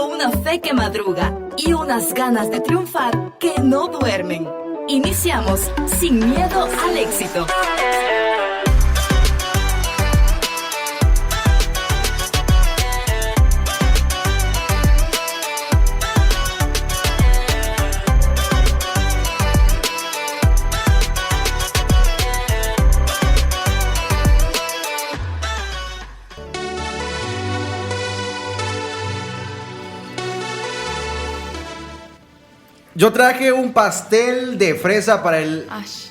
Tengo una fe que madruga y unas ganas de triunfar que no duermen. Iniciamos Sin Miedo al Éxito. Yo traje un pastel de fresa para el... Ash.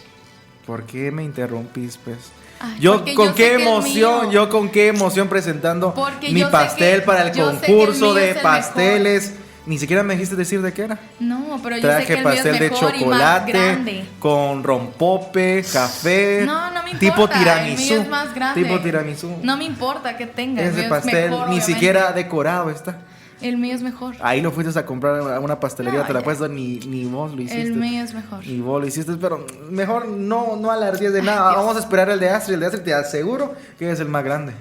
¿Por qué me interrumpís, pues? Ay, Yo porque con yo qué sé que el emoción, mío- yo con qué emoción presentando Porque mi yo sé pastel que- para el yo sé que el concurso mío de es el pasteles. Ni siquiera me dijiste decir de qué era. No, pero yo sé que Traje el mío pastel es de mejor y más chocolate grande. con rompope, café, No, no me importa. tipo El tiramisú. mío es más grande. Tipo tiramisú. No me importa que tenga. el Ese mío pastel es mejor, ni obviamente. siquiera decorado está. El mío es mejor. Ahí lo fuiste a comprar a una pastelería, No, te la ya. puesto, ni vos lo hiciste. El mío es mejor. Ni vos lo hiciste, pero mejor no alardees de nada. Vamos a esperar el de Astrid. El de Astrid te aseguro que es el más grande.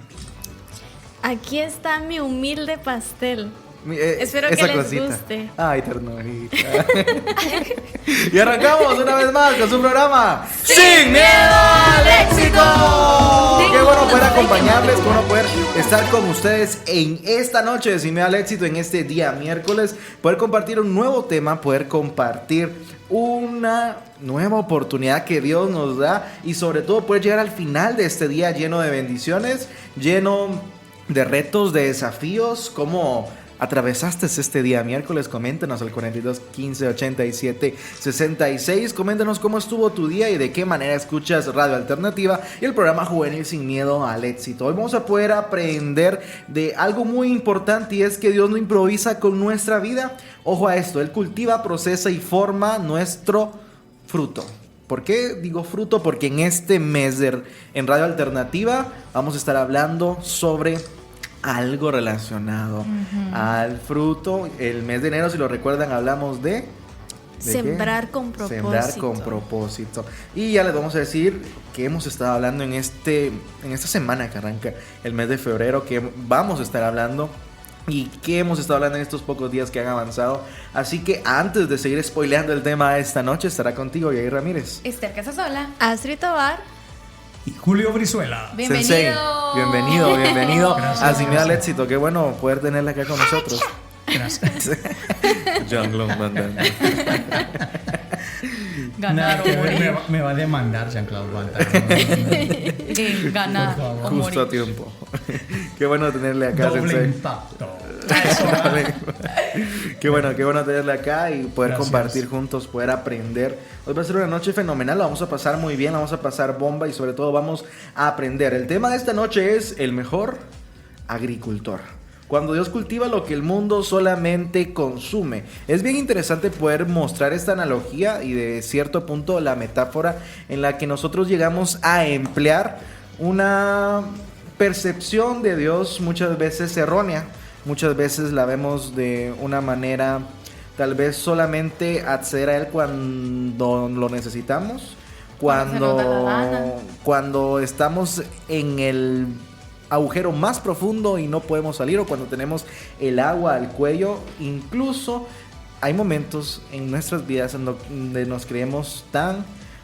Aquí está mi humilde pastel. Espero Esa que les cosita. guste. Ay, ternurita. Y arrancamos una vez más con su programa Sin Miedo al Éxito. Qué bueno poder acompañarles, qué bueno poder estar con ustedes en esta noche de Sin Miedo al Éxito, en este día miércoles, poder compartir un nuevo tema, poder compartir una nueva oportunidad que Dios nos da y sobre todo poder llegar al final de este día lleno de bendiciones, lleno de retos, de desafíos. ¿Cómo atravesaste este día miércoles? Coméntenos al 42 15 87 66. Coméntenos cómo estuvo tu día y de qué manera escuchas Radio Alternativa y el programa juvenil Sin Miedo al Éxito. Hoy vamos a poder aprender de algo muy importante, y es que Dios no improvisa con nuestra vida. Ojo a esto, Él cultiva, procesa y forma nuestro fruto. ¿Por qué digo fruto? Porque en este mes en Radio Alternativa vamos a estar hablando sobre algo relacionado al fruto. El mes de enero, si lo recuerdan, hablamos de Sembrar qué? con propósito. Sembrar con propósito. Y ya les vamos a decir que hemos estado hablando en esta semana que arranca el mes de febrero, que vamos a estar hablando y que hemos estado hablando en estos pocos días que han avanzado. Así que antes de seguir spoileando el tema de esta noche, estará contigo Yair Ramírez, Esther Casasola. Astrid Tobar. Y Julio Brizuela. Bienvenido. Sensei, bienvenido Gracias, a Sin Miedo al gracias. Éxito. Qué bueno poder tenerla acá con nosotros. Gracias. Jean-Claude Van Damme. Ganar Nada o que ver, morir. me va a demandar Jean-Claude Van Damme. Ganar Por favor. o Justo a morir. tiempo. Qué bueno tenerle acá, Doble Sensei. impacto. Qué bueno tenerle acá y poder Gracias. compartir juntos, poder aprender. Hoy va a ser una noche fenomenal, la vamos a pasar muy bien, la vamos a pasar bomba y sobre todo vamos a aprender. El tema de esta noche es el mejor agricultor. Cuando Dios cultiva lo que el mundo solamente consume. Es bien interesante poder mostrar esta analogía y de cierto punto la metáfora en la que nosotros llegamos a emplear una percepción de Dios muchas veces errónea. Muchas veces la vemos de una manera tal vez solamente acceder a Él cuando lo necesitamos, Cuando se nos da la gana. cuando estamos en el agujero más profundo y no podemos salir, o cuando tenemos el agua al cuello. Incluso hay momentos en nuestras vidas en donde nos creemos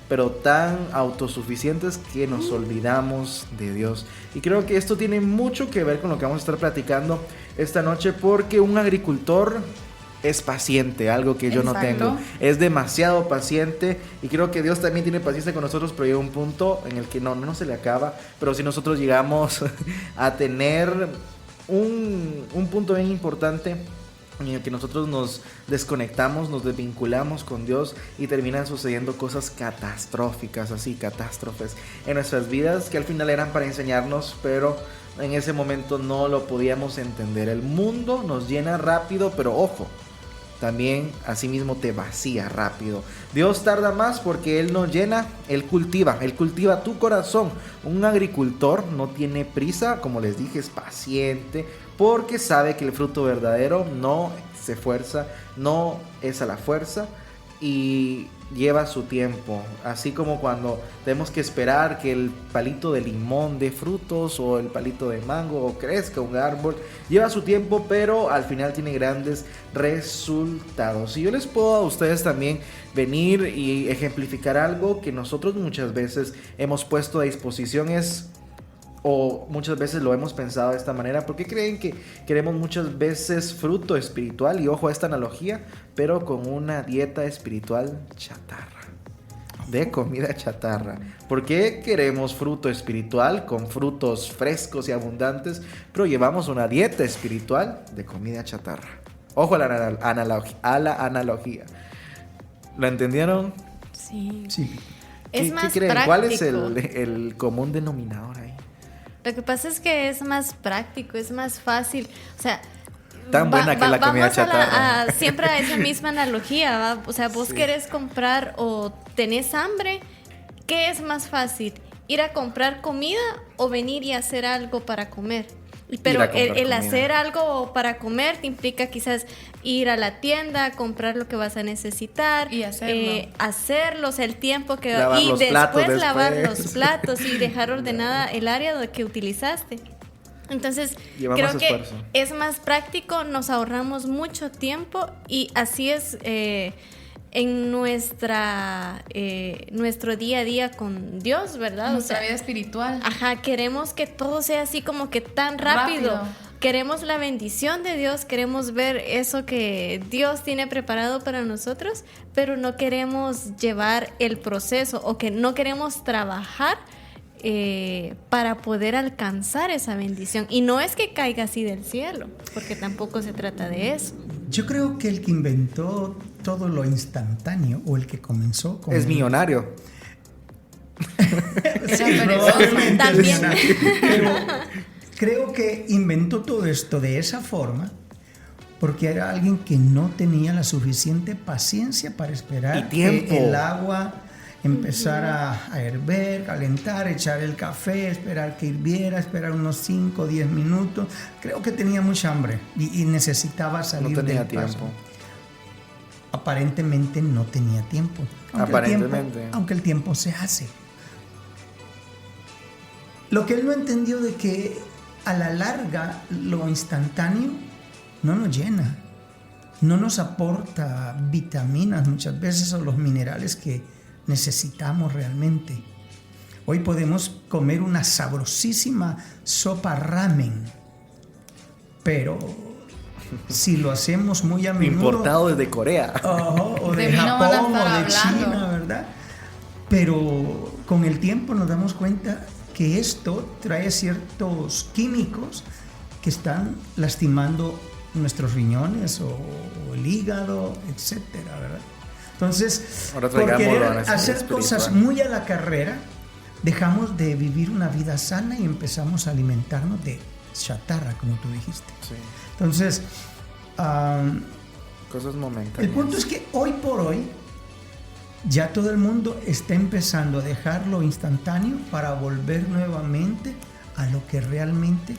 pero tan autosuficientes que nos olvidamos de Dios. Y creo que esto tiene mucho que ver con lo que vamos a estar platicando esta noche, porque un agricultor es paciente, algo que yo no Exacto. tengo. Es demasiado paciente, y creo que Dios también tiene paciencia con nosotros, pero llega un punto en el que no se le acaba. Pero si nosotros llegamos a tener un punto bien importante en el que nosotros nos desconectamos, nos desvinculamos con Dios y terminan sucediendo cosas catastróficas, así, catástrofes en nuestras vidas que al final eran para enseñarnos, pero en ese momento no lo podíamos entender. El mundo nos llena rápido, pero ojo, también asimismo te vacía rápido. Dios tarda más porque Él nos llena, Él cultiva tu corazón. Un agricultor no tiene prisa, como les dije, es paciente, porque sabe que el fruto verdadero no se esfuerza, no es a la fuerza, y lleva su tiempo, así como cuando tenemos que esperar que el palito de limón dé frutos o el palito de mango o crezca un árbol, lleva su tiempo, pero al final tiene grandes resultados. Y yo les puedo a ustedes también venir y ejemplificar algo que nosotros muchas veces hemos puesto a disposición, o muchas veces lo hemos pensado de esta manera. ¿Por qué creen que queremos muchas veces fruto espiritual? Y ojo a esta analogía, pero con una dieta espiritual chatarra, de comida chatarra. ¿Por qué queremos fruto espiritual con frutos frescos y abundantes, pero llevamos una dieta espiritual de comida chatarra? Ojo a la analogía. ¿Lo entendieron? Sí. ¿Qué más creen? práctico. ¿Cuál es el común denominador ahí? Lo que pasa es que es más práctico, es más fácil. O sea, tan buena que la comida chatarra. Siempre a esa misma analogía, ¿va? O sea, vos querés comprar o tenés hambre, ¿qué es más fácil? ¿Ir a comprar comida o venir y hacer algo para comer? Pero el hacer algo para comer te implica quizás ir a la tienda, comprar lo que vas a necesitar y hacerlo, o sea, el tiempo que lavar y los después platos lavar los platos y dejar ordenada el área que utilizaste. Entonces, llevamos creo esfuerzo. Que es más práctico, nos ahorramos mucho tiempo y así es en nuestro día a día con Dios, ¿verdad? Nuestra vida espiritual. Ajá, queremos que todo sea así como que tan rápido. Queremos la bendición de Dios, queremos ver eso que Dios tiene preparado para nosotros, pero no queremos llevar el proceso o que no queremos trabajar para poder alcanzar esa bendición. Y no es que caiga así del cielo, porque tampoco se trata de eso. Yo creo que el que inventó todo lo instantáneo o el que comenzó con es millonario. Sí, probablemente también. Pero creo que inventó todo esto de esa forma porque era alguien que no tenía la suficiente paciencia para esperar que el agua empezara a hervir, calentar, echar el café, esperar que hirviera, esperar unos 5 o 10 minutos. Creo que tenía mucha hambre y necesitaba salir del paso. No tenía tiempo. Aparentemente no tenía tiempo. Aunque el tiempo se hace. Lo que él no entendió de que a la larga lo instantáneo no nos llena, no nos aporta vitaminas muchas veces o los minerales que necesitamos realmente. Hoy podemos comer una sabrosísima sopa ramen, pero si lo hacemos muy a menudo, importado desde Corea o de Japón o de China, ¿verdad? Pero con el tiempo nos damos cuenta que esto trae ciertos químicos que están lastimando nuestros riñones o el hígado, etcétera, ¿verdad? Entonces, por querer hacer cosas muy a la carrera, dejamos de vivir una vida sana y empezamos a alimentarnos de chatarra, como tú dijiste. Sí. Entonces, cosas momentáneas. El punto es que hoy por hoy ya todo el mundo está empezando a dejar lo instantáneo para volver nuevamente a lo que realmente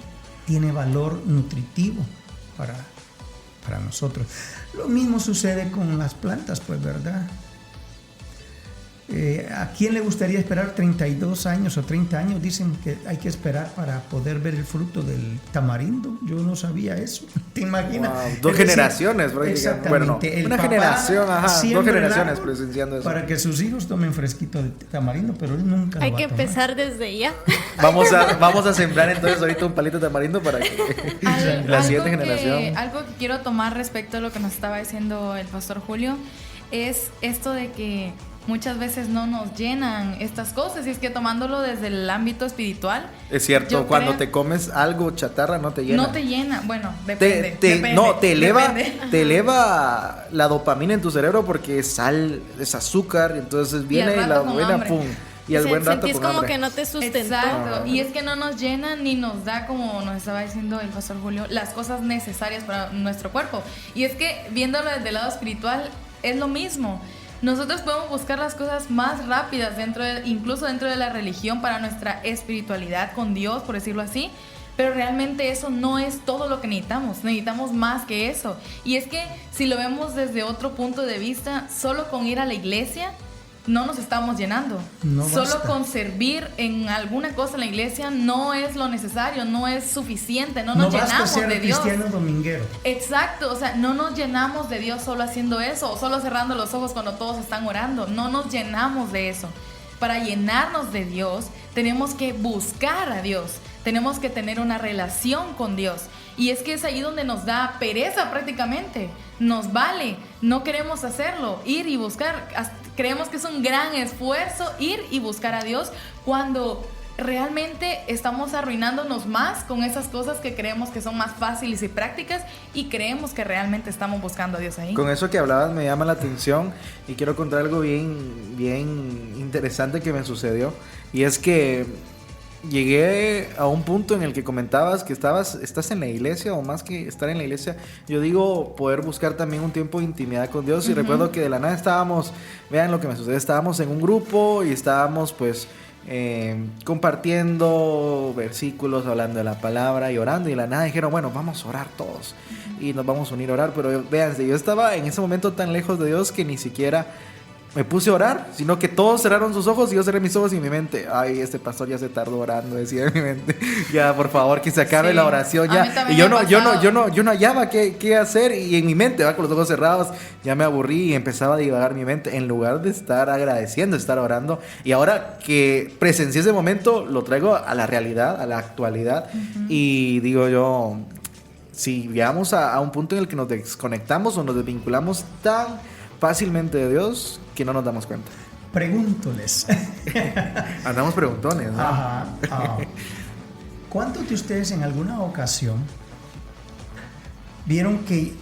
tiene valor nutritivo para nosotros. Lo mismo sucede con las plantas, pues, ¿verdad? ¿A quién le gustaría esperar 32 años o 30 años? Dicen que hay que esperar para poder ver el fruto del tamarindo. Yo no sabía eso. ¿Te imaginas? Wow, 2 generaciones, bro. Exactamente. Bueno, una generación, 2 generaciones presenciando eso. Para que sus hijos tomen fresquito de tamarindo, pero él nunca lo va a tomar. Hay que empezar desde ya. Vamos a sembrar entonces ahorita un palito de tamarindo para que la siguiente generación. Algo que quiero tomar respecto a lo que nos estaba diciendo el pastor Julio es esto de que muchas veces no nos llenan estas cosas, y es que tomándolo desde el ámbito espiritual. Es cierto, cuando te comes algo chatarra no te llena. No te llena, bueno, depende. Te eleva la dopamina en tu cerebro porque es sal, es azúcar, entonces viene y la buena pum. Y al buen rato sentís con como hambre. que no te sustentó. Exacto, y es que no nos llena ni nos da, como nos estaba diciendo el pastor Julio, las cosas necesarias para nuestro cuerpo. Y es que viéndolo desde el lado espiritual es lo mismo. Nosotros podemos buscar las cosas más rápidas incluso dentro de la religión para nuestra espiritualidad con Dios, por decirlo así, pero realmente eso no es todo lo que necesitamos más que eso. Y es que si lo vemos desde otro punto de vista, solo con ir a la iglesia no nos estamos llenando. No solo basta. con servir en alguna cosa en la iglesia no es lo necesario, no es suficiente, no nos basta llenamos ser de Dios. cristiano dominguero. Exacto, o sea, no nos llenamos de Dios solo haciendo eso, o solo cerrando los ojos cuando todos están orando. No nos llenamos de eso. Para llenarnos de Dios, tenemos que buscar a Dios. Tenemos que tener una relación con Dios. Y es que es ahí donde nos da pereza prácticamente. Nos vale, no queremos hacerlo, ir y buscar. Creemos que es un gran esfuerzo ir y buscar a Dios cuando realmente estamos arruinándonos más con esas cosas que creemos que son más fáciles y prácticas y creemos que realmente estamos buscando a Dios ahí. Con eso que hablabas me llama la atención y quiero contar algo bien interesante que me sucedió. Y es que llegué a un punto en el que comentabas que estás en la iglesia, o más que estar en la iglesia, yo digo poder buscar también un tiempo de intimidad con Dios. Y recuerdo que de la nada estábamos, vean lo que me sucedió, estábamos en un grupo y estábamos pues compartiendo versículos, hablando de la palabra y orando, y de la nada dijeron, bueno, vamos a orar todos y nos vamos a unir a orar. Pero véanse, yo estaba en ese momento tan lejos de Dios que ni siquiera me puse a orar, sino que todos cerraron sus ojos y yo cerré mis ojos y mi mente, ay, este pastor ya se tardó orando, decía en mi mente, ya por favor que se acabe la oración ya. Y yo no hallaba qué hacer, y en mi mente, con los ojos cerrados, ya me aburrí y empezaba a divagar mi mente en lugar de estar agradeciendo, estar orando. Y ahora que presencié ese momento, lo traigo a la realidad, a la actualidad, y digo yo, si llegamos a un punto en el que nos desconectamos o nos desvinculamos tan fácilmente de Dios que no nos damos cuenta. Pregúntoles. Andamos preguntones, ¿no? Ajá. ¿Cuántos de ustedes en alguna ocasión vieron que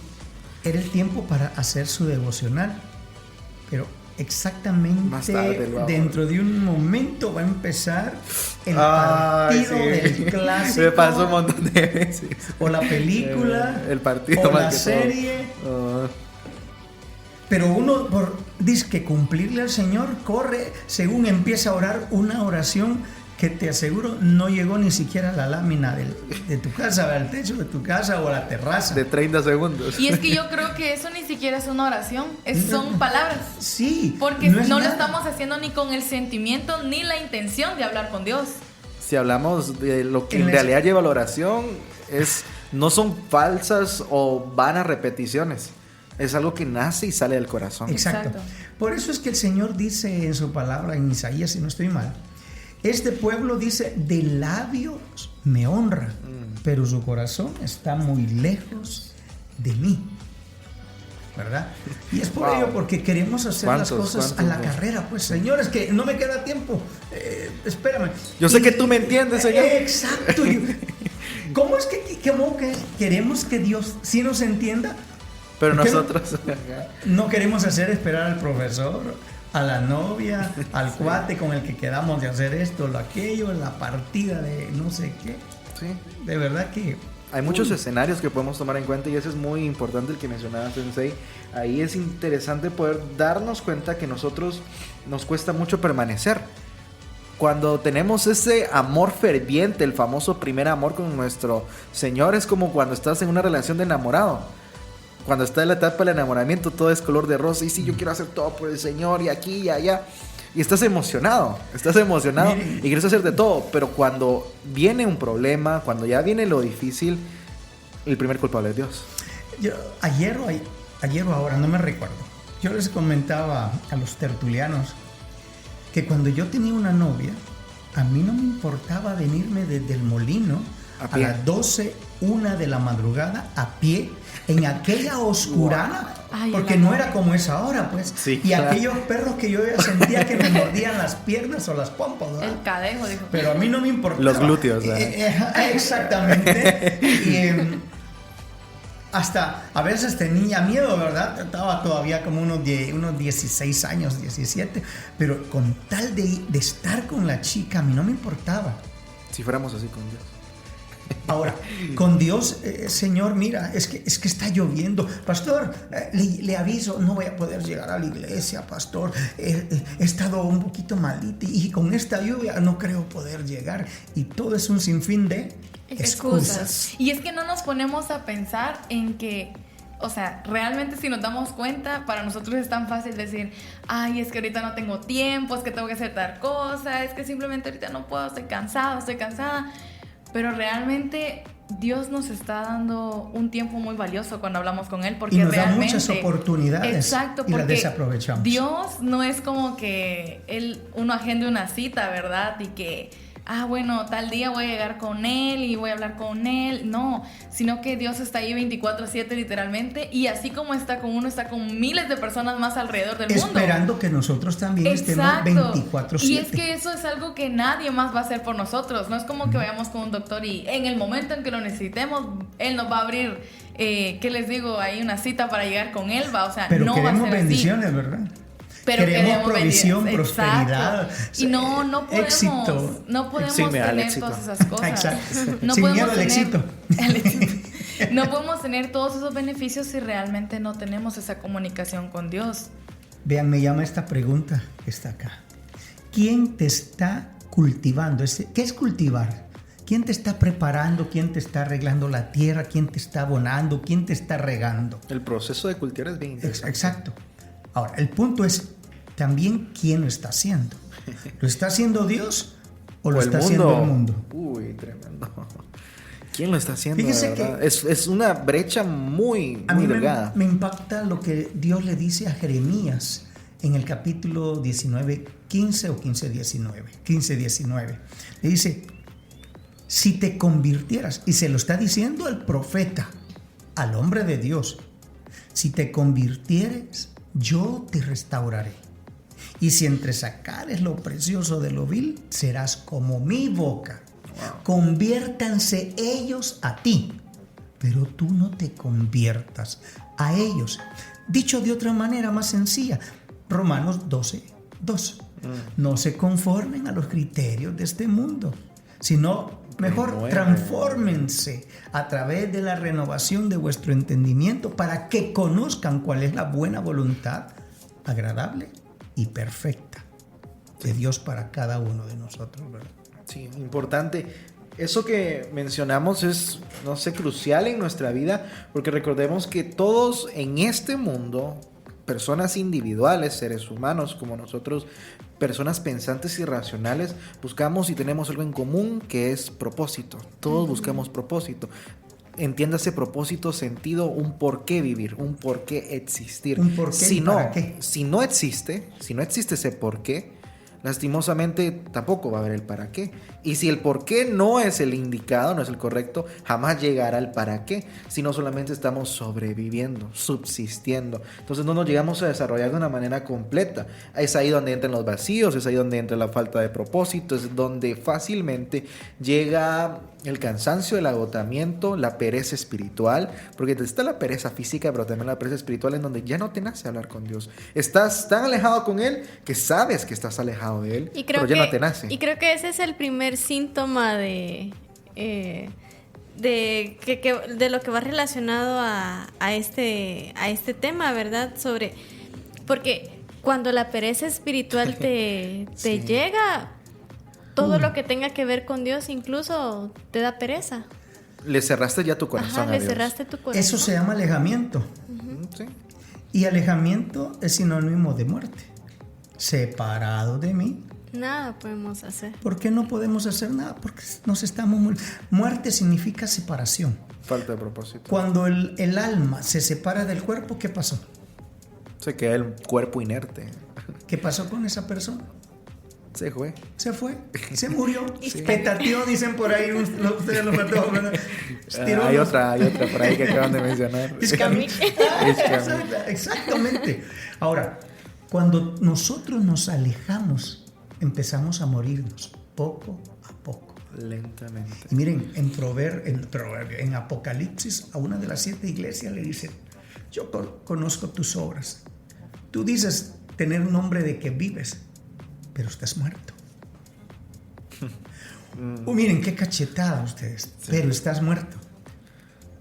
era el tiempo para hacer su devocional? Pero exactamente más tarde, dentro de un momento va a empezar el partido del clásico. Me pasó un montón de veces. O la película. El partido o más la que serie. Pero uno, dice que cumplirle al Señor, corre según empieza a orar una oración que te aseguro no llegó ni siquiera a la lámina de tu casa, al techo de tu casa o a la terraza. De 30 segundos. Y es que yo creo que eso ni siquiera es una oración, son palabras. Sí. Porque no lo estamos haciendo ni con el sentimiento ni la intención de hablar con Dios. Si hablamos de lo que en realidad lleva la oración, no son falsas o vanas repeticiones. Es algo que nace y sale del corazón. Exacto. Por eso es que el Señor dice en su palabra, en Isaías, si no estoy mal, este pueblo dice, de labios me honra, pero su corazón está muy lejos de mí. ¿Verdad? Y es por ello porque queremos hacer las cosas a la carrera. Pues, Señor, es que no me queda tiempo. Espérame. Yo sé que tú me entiendes, Señor. Exacto. ¿Cómo es que queremos que Dios sí nos entienda? Pero nosotros no queremos hacer esperar al profesor, a la novia, al cuate con el que quedamos de hacer esto, lo aquello, la partida de no sé qué. Sí. De verdad que hay muchos escenarios que podemos tomar en cuenta, y eso es muy importante el que mencionaba Sensei. Ahí es interesante poder darnos cuenta que nosotros nos cuesta mucho permanecer. Cuando tenemos ese amor ferviente, el famoso primer amor con nuestro Señor, es como cuando estás en una relación de enamorado. Cuando está en la etapa del enamoramiento, todo es color de rosa. Y sí, yo quiero hacer todo por el Señor, y aquí y allá. Y estás emocionado y quieres hacer de todo. Pero cuando viene un problema, cuando ya viene lo difícil, el primer culpable es Dios. Ayer o ahora, no me recuerdo. Yo les comentaba a los tertulianos que cuando yo tenía una novia, a mí no me importaba venirme desde el molino a las 12, 1 de la madrugada a pie en aquella oscurana, porque no era como es ahora, pues. Sí, y aquellos perros que yo ya sentía que me mordían las piernas o las pompas, ¿verdad? El cadejo, dijo. Pero a mí no me importaba. Los glúteos, ¿verdad? Exactamente. Y hasta a veces tenía miedo, ¿verdad? Estaba todavía como unos 16 años, 17, pero con tal de estar con la chica, a mí no me importaba. Si fuéramos así con Dios. Ahora, con Dios, Señor, mira, es que está lloviendo. Pastor, le aviso, no voy a poder llegar a la iglesia, pastor. He estado un poquito malito y con esta lluvia no creo poder llegar. Y todo es un sinfín de excusas. Y es que no nos ponemos a pensar en que, o sea, realmente si nos damos cuenta, para nosotros es tan fácil decir, ay, es que ahorita no tengo tiempo, es que tengo que hacer tal cosa, es que simplemente ahorita no puedo, estoy cansado, estoy cansada. Pero realmente Dios nos está dando un tiempo muy valioso cuando hablamos con Él, porque y nos realmente da muchas oportunidades. Exacto, y las porque desaprovechamos. Dios no es como que uno agende una cita, ¿verdad? Y que, bueno, tal día voy a llegar con Él y voy a hablar con Él. No, sino que Dios está ahí 24/7 literalmente, y así como está con uno, está con miles de personas más alrededor del mundo. Esperando que nosotros también estemos 24/7. Y es que eso es algo que nadie más va a hacer por nosotros. No es como que vayamos con un doctor y en el momento en que lo necesitemos, Él nos va a abrir, ¿qué les digo? Ahí una cita para llegar con Él, o sea, pero no va a ser queremos así. bendiciones, ¿verdad? Pero queremos provisión, bendiciones. prosperidad, y no podemos, éxito. No podemos Sí, mira, tener éxito. todas esas cosas. Exacto. No Sin podemos miedo al éxito. No podemos tener todos esos beneficios si realmente no tenemos esa comunicación con Dios. Vean, me llama esta pregunta que está acá. ¿Quién te está cultivando? ¿Qué es cultivar? ¿Quién te está preparando? ¿Quién te está arreglando la tierra? ¿Quién te está abonando? ¿Quién te está regando? El proceso de cultivar es bien interesante. Exacto. Ahora, el punto es también quién lo está haciendo. ¿Lo está haciendo Dios o lo está haciendo el mundo? Uy, tremendo. ¿Quién lo está haciendo? Fíjese que es una brecha muy delgada. Me impacta lo que Dios le dice a Jeremías en el capítulo 19:15 o 15:19. Le dice, si te convirtieras, y se lo está diciendo al profeta, al hombre de Dios, si te convirtieres, yo te restauraré. Y si entresacares lo precioso de lo vil, serás como mi boca. Wow. Conviértanse ellos a ti, pero tú no te conviertas a ellos. Dicho de otra manera más sencilla, Romanos 12:2. No se conformen a los criterios de este mundo, sino mejor transfórmense a través de la renovación de vuestro entendimiento para que conozcan cuál es la buena voluntad, agradable y perfecta de Dios para cada uno de nosotros, ¿verdad? Sí, importante. Eso que mencionamos es, no sé, crucial en nuestra vida, porque recordemos que todos en este mundo, personas individuales, seres humanos como nosotros, personas pensantes y racionales, buscamos y tenemos algo en común que es propósito. Todos buscamos propósito. Entiéndase propósito, sentido, un por qué vivir, un por qué existir. Un por qué y para qué. Si no existe ese por qué, lastimosamente tampoco va a haber el para qué. Y si el por qué no es el indicado, no es el correcto, jamás llegará el para qué, sino solamente estamos sobreviviendo, subsistiendo. Entonces no nos llegamos a desarrollar de una manera completa. Es ahí donde entran los vacíos, es ahí donde entra la falta de propósito, es donde fácilmente llega el cansancio, el agotamiento, la pereza espiritual, porque está la pereza física, pero también la pereza espiritual, en donde ya no te nace hablar con Dios. Estás tan alejado con Él que sabes que estás alejado de Él, pero ya no te nace. Y creo que ese es el primer síntoma de lo que va relacionado a este tema, ¿verdad? Porque cuando la pereza espiritual te sí. llega, todo lo que tenga que ver con Dios incluso te da pereza. Le cerraste ya tu corazón. Ajá, a le Dios. cerraste tu corazón. Eso se llama alejamiento. Sí. Y alejamiento es sinónimo de muerte. Separado de mí, nada podemos hacer. ¿Por qué no podemos hacer nada? Porque nos estamos... Muerte significa separación. Falta de propósito. Cuando el alma se separa del cuerpo, ¿qué pasó? Se queda el cuerpo inerte. ¿Qué pasó con esa persona? Se fue. Se fue. Se murió. Sí. Petateó, dicen por ahí. Ustedes lo mató, ¿verdad? Hay otra por ahí que acaban de mencionar. Exactamente. Ahora, cuando nosotros nos alejamos, empezamos a morirnos poco a poco. Lentamente. Y miren, en Apocalipsis, a una de las 7 iglesias le dice: yo conozco tus obras. Tú dices tener un nombre de que vives, pero estás muerto. Miren qué cachetada ustedes, sí. Pero estás muerto.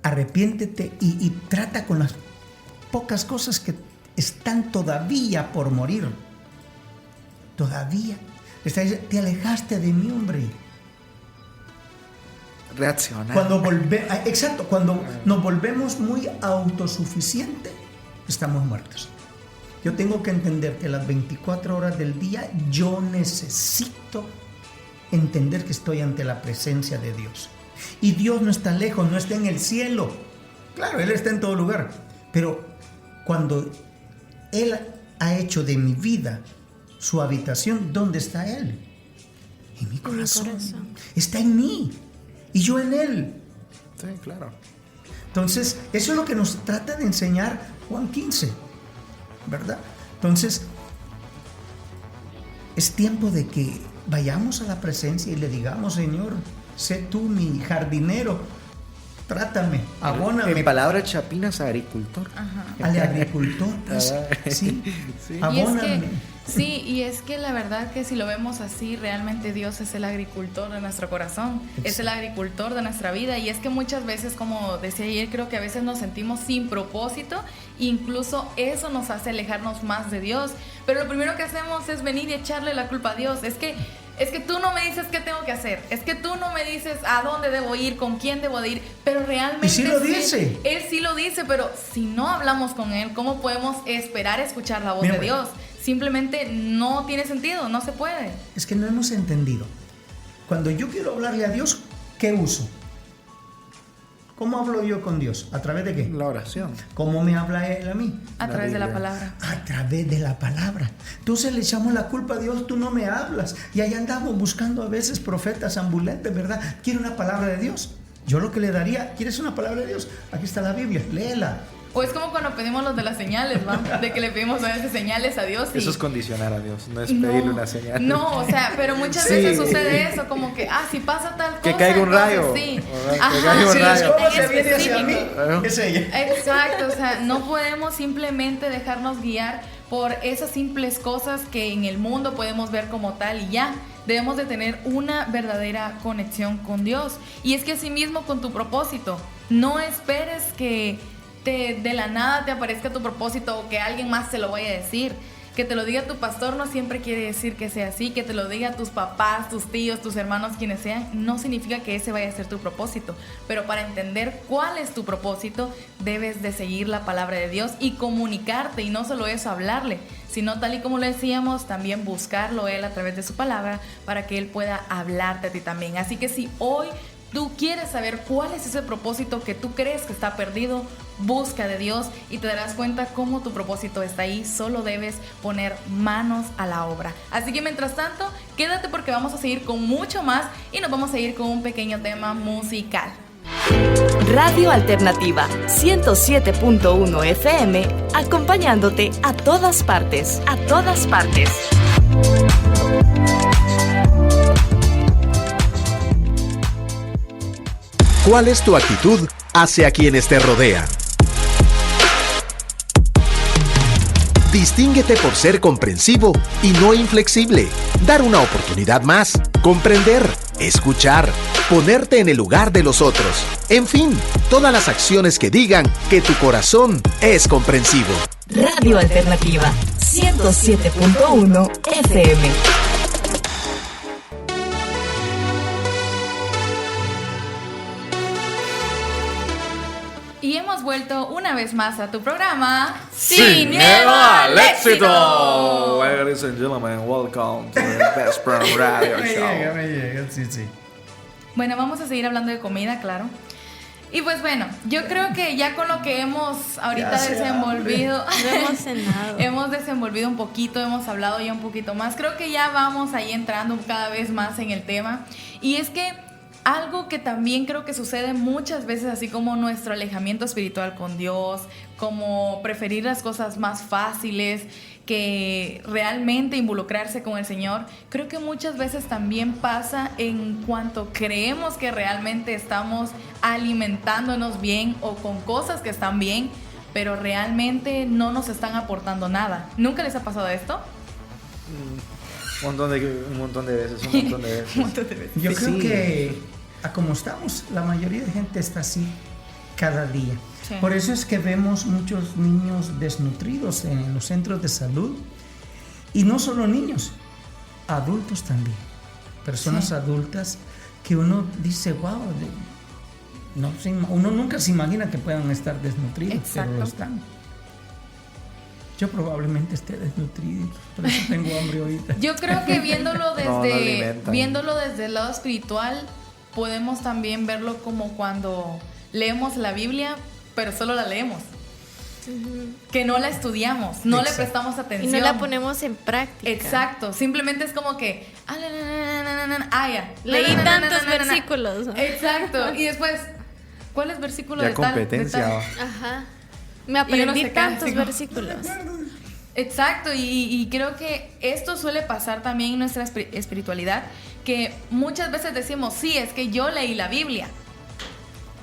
Arrepiéntete y trata con las pocas cosas que están todavía por morir. Todavía. Te alejaste de mí, hombre. Reaccionar. Cuando nos volvemos muy autosuficientes, estamos muertos. Yo tengo que entender que las 24 horas del día yo necesito entender que estoy ante la presencia de Dios. Y Dios no está lejos, no está en el cielo. Claro, Él está en todo lugar. Pero cuando Él ha hecho de mi vida su habitación, ¿dónde está Él? En mi corazón. Está en mí. Y yo en Él. Sí, claro. Entonces, eso es lo que nos trata de enseñar Juan 15, ¿verdad? Entonces, es tiempo de que vayamos a la presencia y le digamos, Señor, sé tú mi jardinero, trátame, abóname. En palabras chapinas, agricultor. Ajá. Al agricultor, pues, sí, abóname. Y es que la verdad que si lo vemos así, realmente Dios es el agricultor de nuestro corazón, es el agricultor de nuestra vida. Y es que muchas veces, como decía ayer, creo que a veces nos sentimos sin propósito, incluso eso nos hace alejarnos más de Dios. Pero lo primero que hacemos es venir y echarle la culpa a Dios. Es que tú no me dices qué tengo que hacer, es que tú no me dices a dónde debo ir, con quién debo de ir, pero realmente ¿Y sí lo dice? Él sí lo dice, pero si no hablamos con Él, ¿cómo podemos esperar escuchar la voz de Dios? Simplemente no tiene sentido, no se puede. Es que no hemos entendido. Cuando yo quiero hablarle a Dios, ¿qué uso? ¿Cómo hablo yo con Dios? ¿A través de qué? La oración. ¿Cómo me habla Él a mí? A través de la palabra. A través de la palabra. Entonces le echamos la culpa a Dios, tú no me hablas. Y ahí andamos buscando a veces profetas ambulantes, ¿verdad? ¿Quiere una palabra de Dios? Yo lo que le daría, ¿quieres una palabra de Dios? Aquí está la Biblia, léela. O es como cuando pedimos los de las señales, ¿va? De que le pedimos a veces señales a Dios. Eso es condicionar a Dios, no es pedirle una señal. No, o sea, pero muchas veces sucede eso, como que, si pasa tal cosa. Que caiga un rayo. Sí. Que caiga un rayo. ¿Cómo se viene hacia mí? Es ella. Exacto, o sea, no podemos simplemente dejarnos guiar por esas simples cosas que en el mundo podemos ver como tal y ya. Debemos de tener una verdadera conexión con Dios. Y es que así mismo con tu propósito, no esperes que de la nada te aparezca tu propósito o que alguien más te lo vaya a decir. Que te lo diga tu pastor no siempre quiere decir que sea así. Que te lo diga tus papás, tus tíos, tus hermanos, quienes sean, no significa que ese vaya a ser tu propósito. Pero para entender cuál es tu propósito, debes de seguir la palabra de Dios y comunicarte. Y no solo eso, hablarle, sino tal y como lo decíamos, también buscarlo Él a través de su palabra para que Él pueda hablarte a ti también. Así que si hoy tú quieres saber cuál es ese propósito que tú crees que está perdido, busca de Dios y te darás cuenta cómo tu propósito está ahí. Solo debes poner manos a la obra. Así que mientras tanto, quédate porque vamos a seguir con mucho más y nos vamos a ir con un pequeño tema musical. Radio Alternativa 107.1 FM, acompañándote a todas partes, a todas partes. ¿Cuál es tu actitud hacia quienes te rodean? Distínguete por ser comprensivo y no inflexible, dar una oportunidad más, comprender, escuchar, ponerte en el lugar de los otros. En fin, todas las acciones que digan que tu corazón es comprensivo. Radio Alternativa 107.1 FM. Y hemos vuelto una vez más a tu programa Sin Miedo al Éxito. Ladies and gentlemen, welcome to the Best Program Radio Show. Me llega, sí. Bueno, vamos a seguir hablando de comida, claro. Y pues bueno, yo creo que ya con lo que hemos ahorita desenvolvido, hemos desenvolvido un poquito, hemos hablado ya un poquito más. Creo que ya vamos ahí entrando cada vez más en el tema. Y es que algo que también creo que sucede muchas veces, así como nuestro alejamiento espiritual con Dios, como preferir las cosas más fáciles que realmente involucrarse con el Señor, creo que muchas veces también pasa en cuanto creemos que realmente estamos alimentándonos bien o con cosas que están bien, pero realmente no nos están aportando nada. ¿Nunca les ha pasado esto? Un montón de veces. Yo creo Sí. que a como estamos, la mayoría de gente está así cada día. Sí. Por eso es que vemos muchos niños desnutridos en los centros de salud. Y no solo niños, adultos también. Personas adultas que uno dice, wow, uno nunca se imagina que puedan estar desnutridos, Exacto. pero lo están. Yo probablemente esté desnutrido, por eso tengo hambre ahorita. Yo creo que viéndolo No alimentan. viéndolo desde el lado espiritual, podemos también verlo como cuando leemos la Biblia, pero solo la leemos. Que no la estudiamos, no Exacto. le prestamos Y atención. no la ponemos en práctica. Exacto, simplemente es como que ya. Leí tantos versículos. Exacto, y después, ¿cuál es versículo Ya de tal? competencia. de tal? Ajá. Me Y uno aprendí se queda tantos así como- versículos. Exacto, y creo que esto suele pasar también en nuestra espiritualidad, que muchas veces decimos, sí, es que yo leí la Biblia.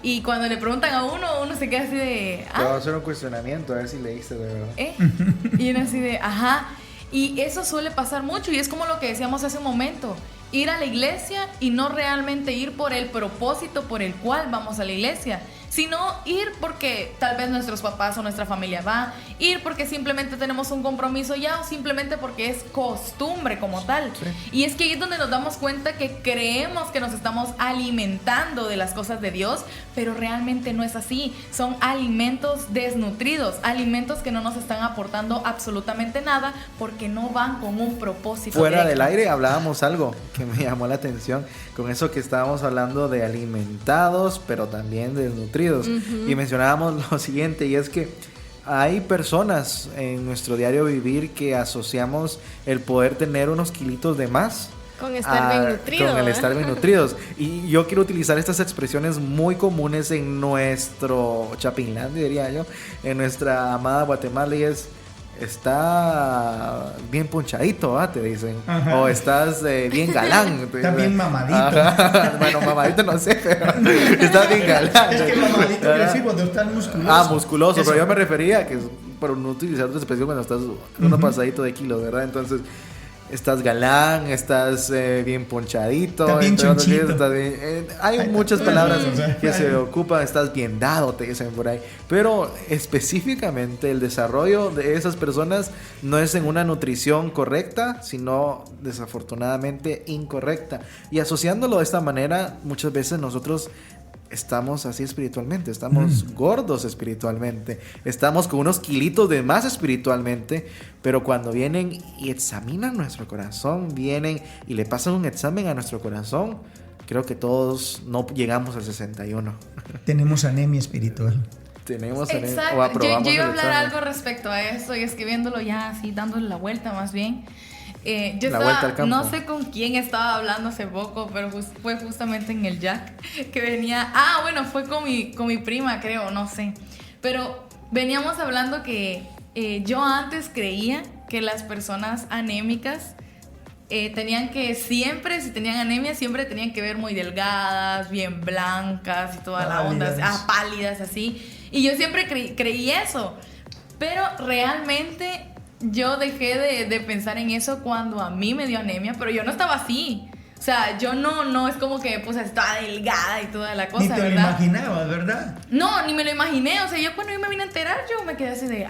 Y cuando le preguntan a uno se queda así de, Te voy a hacer un cuestionamiento, a ver si leíste de verdad. Y uno así de, ajá. Y eso suele pasar mucho, y es como lo que decíamos hace un momento, ir a la iglesia y no realmente ir por el propósito por el cual vamos a la iglesia, sino ir porque tal vez nuestros papás o nuestra familia va, ir porque simplemente tenemos un compromiso ya, o simplemente porque es costumbre como tal. Y es que ahí es donde nos damos cuenta que creemos que nos estamos alimentando de las cosas de Dios, pero realmente no es así. Son alimentos desnutridos, alimentos que no nos están aportando absolutamente nada porque no van con un propósito. Fuera directo. del aire hablábamos algo que me llamó la atención con eso que estábamos hablando de alimentados pero también desnutridos. Y mencionábamos lo siguiente, y es que hay personas en nuestro diario vivir que asociamos el poder tener unos kilitos de más Con estar bien nutrido. con el ¿eh? estar bien nutridos. Y yo quiero utilizar estas expresiones muy comunes en nuestro Chapinlandia, diría yo, en nuestra amada Guatemala, y es: está bien ponchadito, te dicen. Ajá. O estás bien galán. te Está dicen. bien mamadito. Ajá. Bueno, mamadito no sé, pero está bien galán. Es que mamadito quiere decir cuando estás musculoso. Ah, musculoso, Eso. pero yo me refería a que, por no utilizar otra expresión, cuando estás uno pasadito de kilos, ¿verdad? Entonces, estás galán, estás bien ponchadito, Está bien entre otras chonchito. cosas, estás bien- hay Ay, muchas ay, palabras o sea, que se ay. ocupan, estás bien dado, te dicen por ahí. Pero específicamente el desarrollo de esas personas no es en una nutrición correcta, sino desafortunadamente incorrecta. Y asociándolo de esta manera, muchas veces nosotros estamos así espiritualmente, estamos gordos espiritualmente, estamos con unos kilitos de más espiritualmente, pero cuando vienen y examinan nuestro corazón, vienen y le pasan un examen a nuestro corazón, creo que todos no llegamos al 61. Tenemos anemia espiritual. Tenemos Exacto. o aprobamos Yo iba a el hablar examen. algo respecto a eso, y es que viéndolo ya así, dándole la vuelta más bien. Yo La vuelta al campo. no sé con quién estaba hablando hace poco, pero fue justamente en el Jack que venía. Ah, bueno, fue con mi prima, creo, no sé. Pero veníamos hablando que yo antes creía que las personas anémicas tenían que siempre, si tenían anemia, siempre tenían que ver muy delgadas, bien blancas y toda la onda, Pálidas. pálidas así. Y yo siempre creí eso. Pero realmente yo dejé de pensar en eso cuando a mí me dio anemia, pero yo no estaba así. O sea, yo no es como que pues estaba delgada y toda la cosa, Ni te lo ¿verdad? imaginabas, ¿verdad? No, ni me lo imaginé. O sea, yo cuando yo me vine a enterar, yo me quedé así de,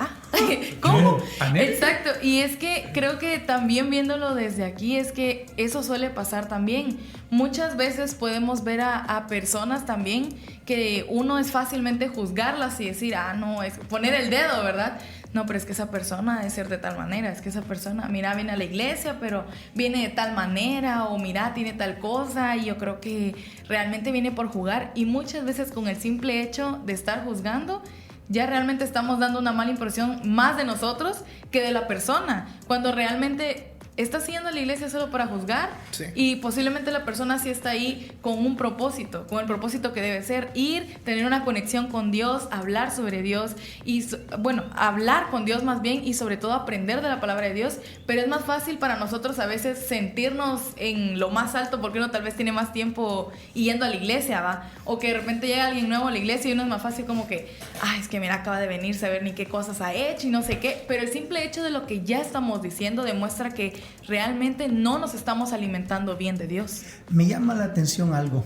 ¿cómo? ¿Anemia? Exacto. Y es que creo que también viéndolo desde aquí, es que eso suele pasar también. Muchas veces podemos ver a personas también que uno es fácilmente juzgarlas y decir, no, es poner el dedo, ¿verdad? No, pero es que esa persona debe ser de tal manera, es que esa persona, mira, viene a la iglesia, pero viene de tal manera, o mira, tiene tal cosa, y yo creo que realmente viene por jugar. Y muchas veces con el simple hecho de estar juzgando, ya realmente estamos dando una mala impresión más de nosotros que de la persona, cuando realmente estás yendo a la iglesia solo para juzgar. Sí. Y posiblemente la persona sí está ahí con un propósito, con el propósito que debe ser ir, tener una conexión con Dios, hablar sobre Dios y, hablar con Dios más bien, y sobre todo aprender de la palabra de Dios. Pero es más fácil para nosotros a veces sentirnos en lo más alto porque uno tal vez tiene más tiempo yendo a la iglesia, ¿va? O que de repente llega alguien nuevo a la iglesia y uno es más fácil como que, es que mira, acaba de venir, saber ni qué cosas ha hecho y no sé qué. Pero el simple hecho de lo que ya estamos diciendo demuestra que realmente no nos estamos alimentando bien de Dios. Me llama la atención algo.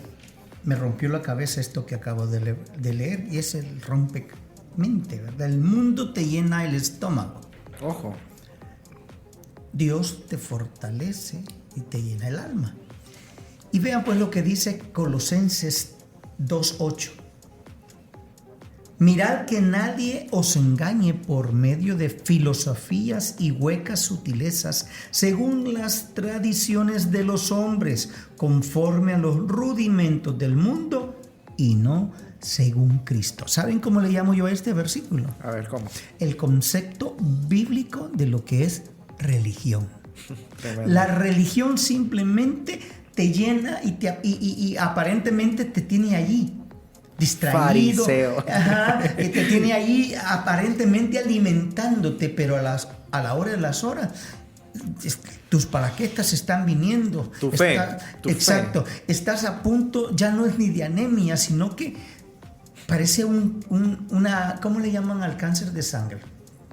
Me rompió la cabeza esto que acabo de leer y es el rompemente, ¿verdad? El mundo te llena el estómago. Ojo. Dios te fortalece y te llena el alma. Y vean pues lo que dice Colosenses 2:8. Mirad que nadie os engañe por medio de filosofías y huecas sutilezas, según las tradiciones de los hombres, conforme a los rudimentos del mundo y no según Cristo. ¿Saben cómo le llamo yo a este versículo? A ver, ¿cómo? El concepto bíblico de lo que es religión. Tremendo. La religión simplemente te llena y aparentemente te tiene allí distraído. Fariseo. Ajá, te tiene allí aparentemente alimentándote, pero a la hora de las horas tus paraquetas están viniendo. Tu fe. Exacto. Estás a punto, ya no es ni de anemia, sino que parece una, ¿cómo le llaman al cáncer de sangre?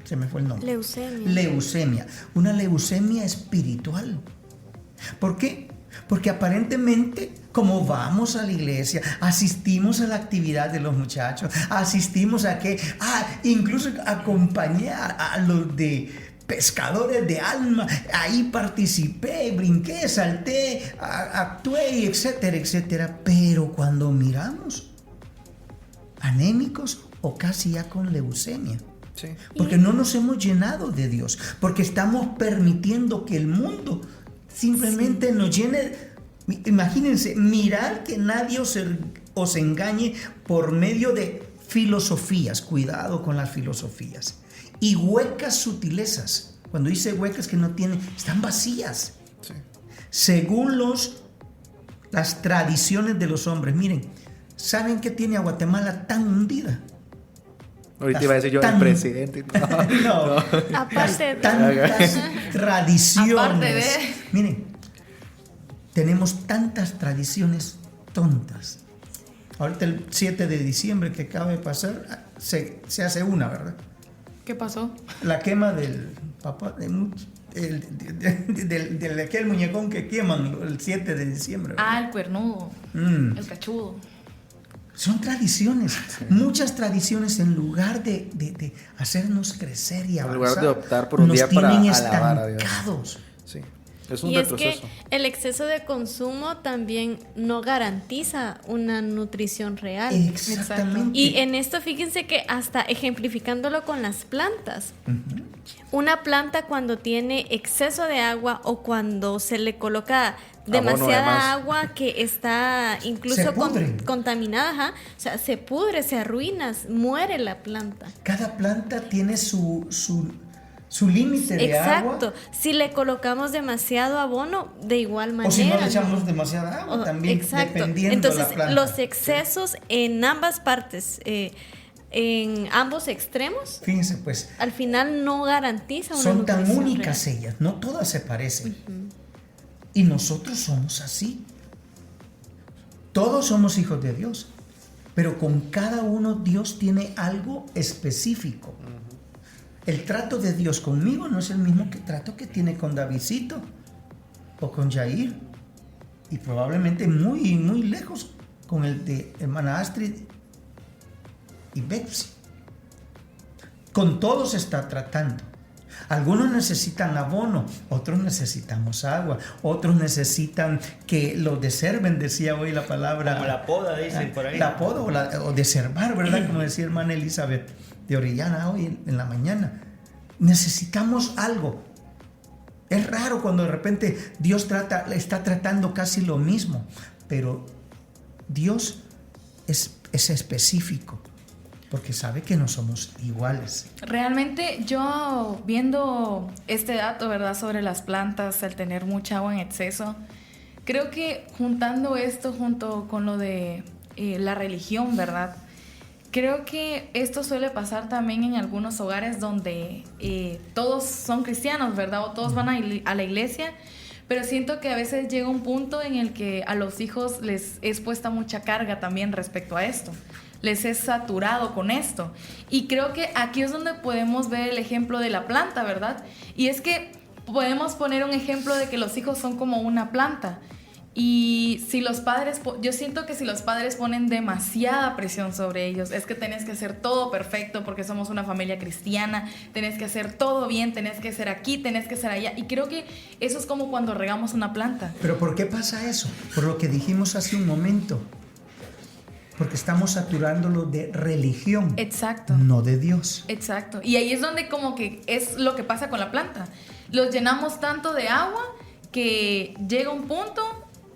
Se me fue el nombre. Leucemia. Una leucemia espiritual. ¿Por qué? Porque aparentemente, como vamos a la iglesia, asistimos a la actividad de los muchachos, asistimos a que, incluso acompañé a los de pescadores de alma, ahí participé, brinqué, salté, actué, etcétera, etcétera. Pero cuando miramos, anémicos o casi ya con leucemia. Sí. Porque no nos hemos llenado de Dios, porque estamos permitiendo que el mundo simplemente nos llene. Imagínense, mirar que nadie os engañe por medio de filosofías. Cuidado con las filosofías. Y huecas sutilezas. Cuando dice huecas, que no tienen, están vacías. Sí. Según las tradiciones de los hombres. Miren, ¿saben qué tiene a Guatemala tan hundida? Ahorita iba a decir yo el presidente. No. Aparte de Tantas tradiciones. Aparte de... Miren, tenemos tantas tradiciones tontas. Ahorita el 7 de diciembre que acaba de pasar, se hace una, ¿verdad? ¿Qué pasó? La quema del papá, de aquel muñecón que queman el 7 de diciembre, ¿verdad? El cuernudo, el cachudo. Son tradiciones, muchas tradiciones, en lugar de hacernos crecer y avanzar, En lugar de optar por un día para tienen alabar a Dios. estancados. Sí, es un Y es retroceso. que el exceso de consumo también no garantiza una nutrición real. Exactamente. Y en esto fíjense que hasta ejemplificándolo con las plantas. Una planta cuando tiene exceso de agua o cuando se le coloca demasiada agua que está incluso contaminada, o sea, se pudre, se arruina, muere la planta. Cada planta tiene su límite de agua. Exacto. Si le colocamos demasiado abono, de igual manera. O si no le echamos demasiada agua también, exacto. dependiendo Entonces, la planta. los excesos en ambas partes, en ambos extremos, fíjense pues, al final no garantiza una son tan nutrición únicas real. ellas, no todas se parecen. Y nosotros somos así. Todos somos hijos de Dios, pero con cada uno Dios tiene algo específico. El trato de Dios conmigo no es el mismo trato que tiene con Davidcito o con Jair, y probablemente muy, muy lejos con el de hermana Astrid y Betsy. Con todos está tratando. Algunos necesitan abono, otros necesitamos agua, otros necesitan que los deserven, decía hoy la palabra. Como la poda, dicen por ahí. La poda o deservar, ¿verdad? Como decía hermana Elizabeth de Orellana hoy en la mañana. Necesitamos algo. Es raro cuando de repente Dios está tratando casi lo mismo, pero Dios es específico, porque sabe que no somos iguales. Realmente yo viendo este dato, ¿verdad?, sobre las plantas, el tener mucha agua en exceso, creo que juntando esto junto con lo de la religión, ¿verdad?, creo que esto suele pasar también en algunos hogares donde todos son cristianos, ¿verdad?, o todos van a la iglesia, pero siento que a veces llega un punto en el que a los hijos les es puesta mucha carga también respecto a esto. Les es saturado con esto. Y creo que aquí es donde podemos ver el ejemplo de la planta, ¿verdad? Y es que podemos poner un ejemplo de que los hijos son como una planta. Y si los padres, yo siento que si los padres ponen demasiada presión sobre ellos, es que tenés que hacer todo perfecto porque somos una familia cristiana, tenés que hacer todo bien, tenés que ser aquí, tenés que ser allá. Y creo que eso es como cuando regamos una planta. ¿Pero por qué pasa eso? Por lo que dijimos hace un momento. Porque estamos saturándolo de religión. Exacto. No de Dios. Exacto. Y ahí es donde como que es lo que pasa con la planta. Los llenamos tanto de agua que llega un punto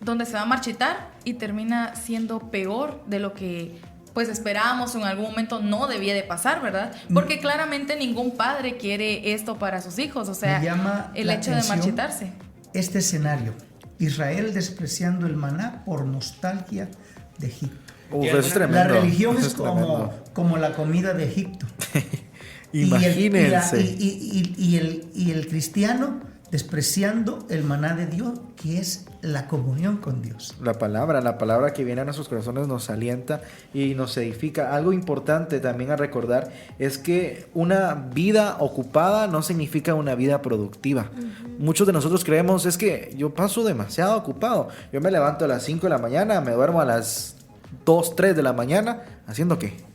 donde se va a marchitar y termina siendo peor de lo que pues esperábamos o en algún momento no debía de pasar, ¿verdad? Porque claramente ningún padre quiere esto para sus hijos, o sea, el hecho de marchitarse. Este escenario, Israel despreciando el maná por nostalgia de Egipto. Eso es tremendo. La religión Eso es como la comida de Egipto. Imagínense. Y el cristiano despreciando el maná de Dios, que es la comunión con Dios. La palabra que viene a nuestros corazones nos alienta y nos edifica. Algo importante también a recordar es que una vida ocupada no significa una vida productiva. Muchos de nosotros creemos, es que yo paso demasiado ocupado. Yo me levanto a las 5 de la mañana, me duermo a las 2, 3 de la mañana, ¿haciendo qué?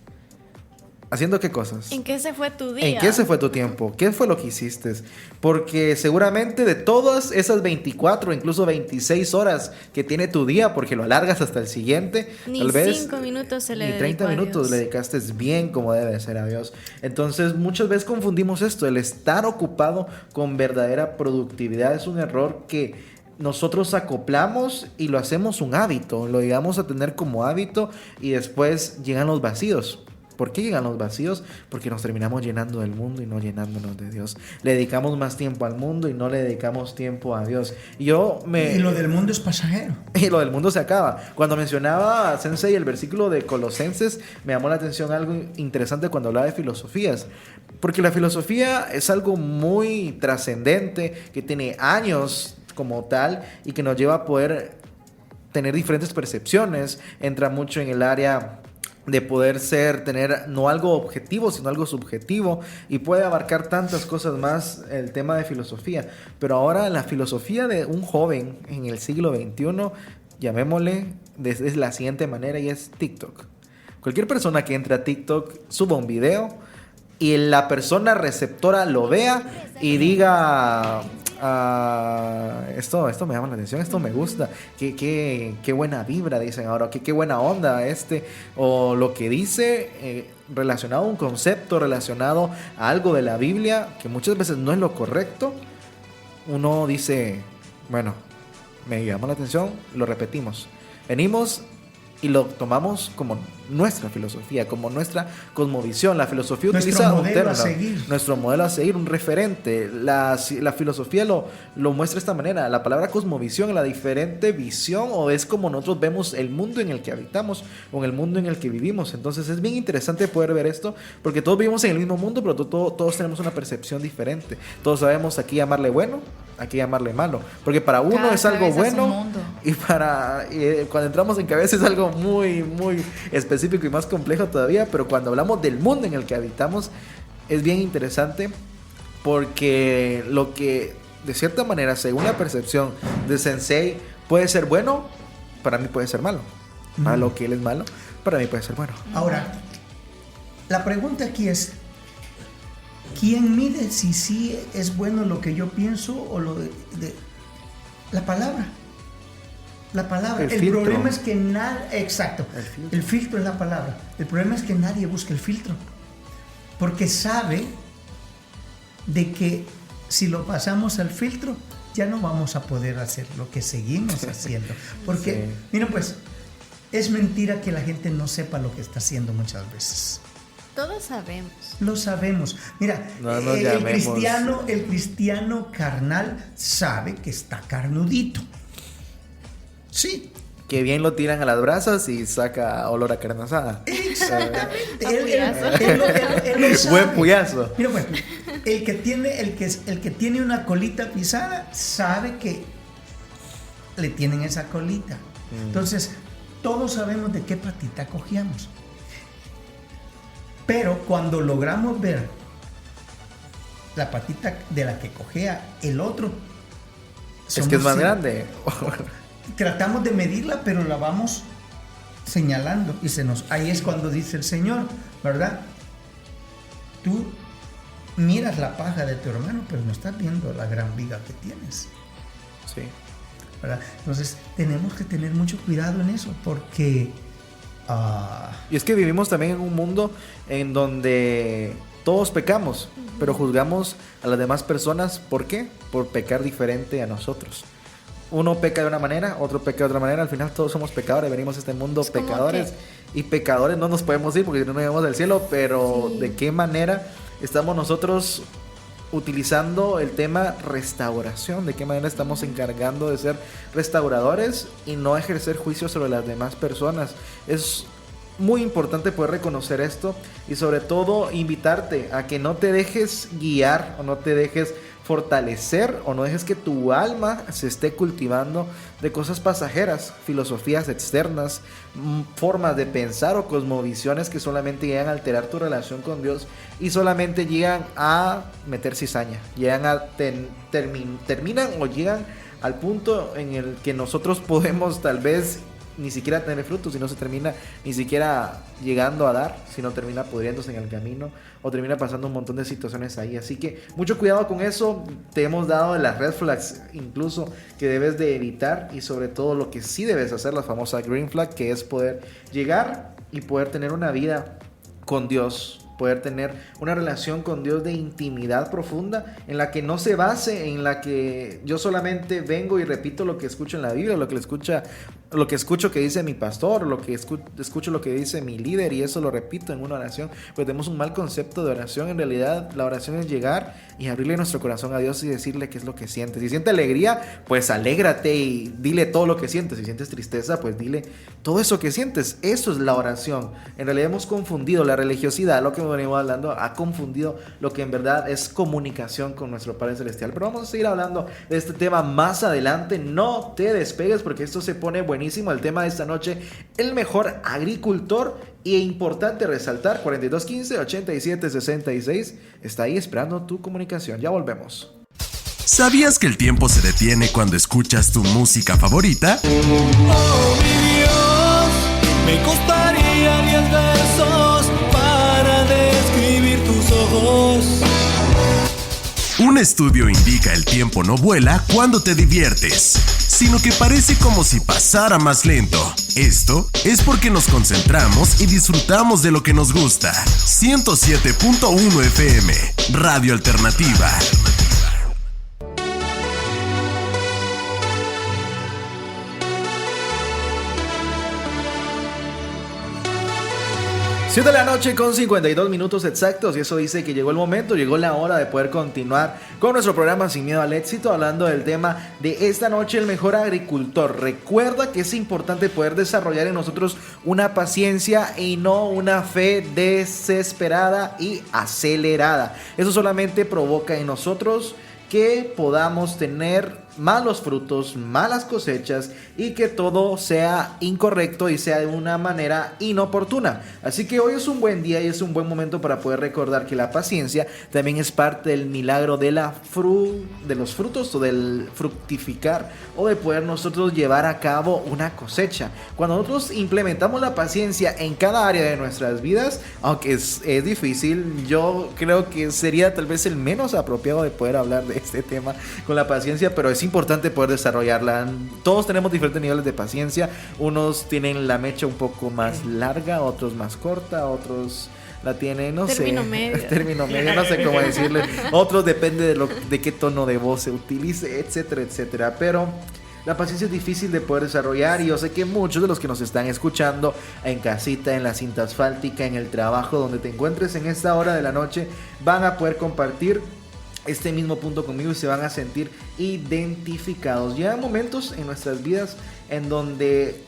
¿Haciendo qué cosas? ¿En qué se fue tu día? ¿En qué se fue tu tiempo? ¿Qué fue lo que hiciste? Porque seguramente de todas esas 24, incluso 26 horas que tiene tu día, porque lo alargas hasta el siguiente, ni tal vez 5 minutos se le ni 30 minutos le dedicaste bien como debe ser a Dios. Entonces muchas veces confundimos esto, el estar ocupado con verdadera productividad es un error que nosotros acoplamos y lo hacemos un hábito, lo llegamos a tener como hábito y después llegan los vacíos. ¿Por qué llegan los vacíos? Porque nos terminamos llenando del mundo y no llenándonos de Dios. Le dedicamos más tiempo al mundo y no le dedicamos tiempo a Dios. Y lo del mundo es pasajero. Y lo del mundo se acaba. Cuando mencionaba Sensei el versículo de Colosenses, me llamó la atención algo interesante cuando hablaba de filosofías. Porque la filosofía es algo muy trascendente, que tiene años como tal y que nos lleva a poder tener diferentes percepciones. Entra mucho en el área de poder tener no algo objetivo, sino algo subjetivo, y puede abarcar tantas cosas más el tema de filosofía. Pero ahora la filosofía de un joven en el siglo XXI, llamémosle de la siguiente manera, y es TikTok. Cualquier persona que entre a TikTok suba un video y la persona receptora lo vea y diga... esto me llama la atención, esto me gusta, qué buena vibra, dicen ahora, qué buena onda o lo que dice relacionado a un concepto, relacionado a algo de la Biblia, que muchas veces no es lo correcto. Uno dice, bueno, me llama la atención, lo repetimos, venimos y lo tomamos como nuestra filosofía, como nuestra cosmovisión. La filosofía utiliza un término, nuestro modelo a seguir, un referente. La filosofía lo muestra de esta manera. La palabra cosmovisión es la diferente visión, o es como nosotros vemos el mundo en el que habitamos o en el mundo en el que vivimos. Entonces es bien interesante poder ver esto, porque todos vivimos en el mismo mundo, pero todos tenemos una percepción diferente. Todos sabemos aquí llamarle bueno, aquí llamarle malo, porque para uno cada es algo bueno y cuando entramos en cabeza es algo muy, muy específico y más complejo todavía. Pero cuando hablamos del mundo en el que habitamos es bien interesante, porque lo que de cierta manera, según la percepción de Sensei, puede ser bueno, para mí puede ser malo. Para lo que él es malo, para mí puede ser bueno. Ahora, la pregunta aquí es, ¿quién mide si sí es bueno lo que yo pienso o lo de la palabra? La palabra. El problema es que exacto. El filtro es la palabra. El problema es que nadie busca el filtro, porque sabe de que si lo pasamos al filtro ya no vamos a poder hacer lo que seguimos haciendo. Porque, miren pues, es mentira que la gente no sepa lo que está haciendo muchas veces. Todos sabemos. Lo sabemos. Mira, el cristiano carnal sabe que está carnudito. Sí. Que bien lo tiran a las brasas y saca olor a carne asada. Exactamente. Él lo sabe. Buen puyazo. Mira, bueno, el que tiene una colita pisada sabe que le tienen esa colita. Entonces, todos sabemos de qué patita cogíamos. Pero cuando logramos ver la patita de la que cojea el otro. Es que es más grande. Tratamos de medirla, pero la vamos señalando y ahí es cuando dice el Señor, ¿verdad? Tú miras la paja de tu hermano, pero no estás viendo la gran viga que tienes. Sí. ¿Verdad? Entonces tenemos que tener mucho cuidado en eso, porque y es que vivimos también en un mundo en donde todos pecamos, pero juzgamos a las demás personas. ¿Por qué? Por pecar diferente a nosotros. Uno peca de una manera, otro peca de otra manera. Al final todos somos pecadores, venimos a este mundo pecadores. Y pecadores no nos podemos ir porque si no nos llegamos al cielo. Pero sí, ¿de qué manera estamos nosotros utilizando el tema restauración? ¿De qué manera estamos encargando de ser restauradores y no ejercer juicio sobre las demás personas? Es muy importante poder reconocer esto y sobre todo invitarte a que no te dejes guiar o no te dejes fortalecer o no dejes que tu alma se esté cultivando de cosas pasajeras, filosofías externas, formas de pensar o cosmovisiones que solamente llegan a alterar tu relación con Dios y solamente llegan a meter cizaña, llegan a terminan o llegan al punto en el que nosotros podemos tal vez ni siquiera tener frutos, y no se termina ni siquiera llegando a dar, sino termina pudriéndose en el camino o termina pasando un montón de situaciones ahí. Así que mucho cuidado con eso. Te hemos dado de las red flags incluso que debes de evitar, y sobre todo lo que sí debes hacer, la famosa green flag, que es poder llegar y poder tener una vida con Dios, poder tener una relación con Dios de intimidad profunda, en la que no se base en la que yo solamente vengo y repito lo que escucho en la Biblia, lo que escucho que dice mi pastor, lo que escucho lo que dice mi líder, y eso lo repito en una oración. Pues tenemos un mal concepto de oración. En realidad la oración es llegar y abrirle nuestro corazón a Dios y decirle qué es lo que sientes. Si sientes alegría, pues alégrate y dile todo lo que sientes. Si sientes tristeza, pues dile todo eso que sientes. Eso es la oración. En realidad hemos confundido la religiosidad, lo que hemos venido hablando, ha confundido lo que en verdad es comunicación con nuestro Padre Celestial. Pero vamos a seguir hablando de este tema más adelante. No te despegues porque esto se pone buenísimo. El tema de esta noche, el mejor agricultor. Y importante resaltar, 4215-8766 está ahí esperando tu comunicación. Ya volvemos. ¿Sabías que el tiempo se detiene cuando escuchas tu música favorita? Oh, mi Dios, me costaría 10 versos para describir tus ojos. Un estudio indica el tiempo no vuela cuando te diviertes, sino que parece como si pasara más lento. Esto es porque nos concentramos y disfrutamos de lo que nos gusta. 107.1 FM, Radio Alternativa. 7 de la noche con 52 minutos exactos, y eso dice que llegó el momento, llegó la hora de poder continuar con nuestro programa Sin Miedo al Éxito, hablando del tema de esta noche, el mejor agricultor. Recuerda que es importante poder desarrollar en nosotros una paciencia y no una fe desesperada y acelerada. Eso solamente provoca en nosotros que podamos tener malos frutos, malas cosechas, y que todo sea incorrecto y sea de una manera inoportuna. Así que hoy es un buen día y es un buen momento para poder recordar que la paciencia también es parte del milagro de de los frutos, o del fructificar, o de poder nosotros llevar a cabo una cosecha. Cuando nosotros implementamos la paciencia en cada área de nuestras vidas, aunque es difícil, yo creo que sería tal vez el menos apropiado de poder hablar de este tema con la paciencia, pero es importante poder desarrollarla. Todos tenemos diferentes niveles de paciencia. Unos tienen la mecha un poco más larga, otros más corta, otros la tienen, no término medio, no sé cómo decirle. Otros depende de qué tono de voz se utilice, etcétera, etcétera. Pero la paciencia es difícil de poder desarrollar, y yo sé que muchos de los que nos están escuchando en casita, en la cinta asfáltica, en el trabajo, donde te encuentres en esta hora de la noche, van a poder compartir este mismo punto conmigo y se van a sentir identificados. Llegan momentos en nuestras vidas en donde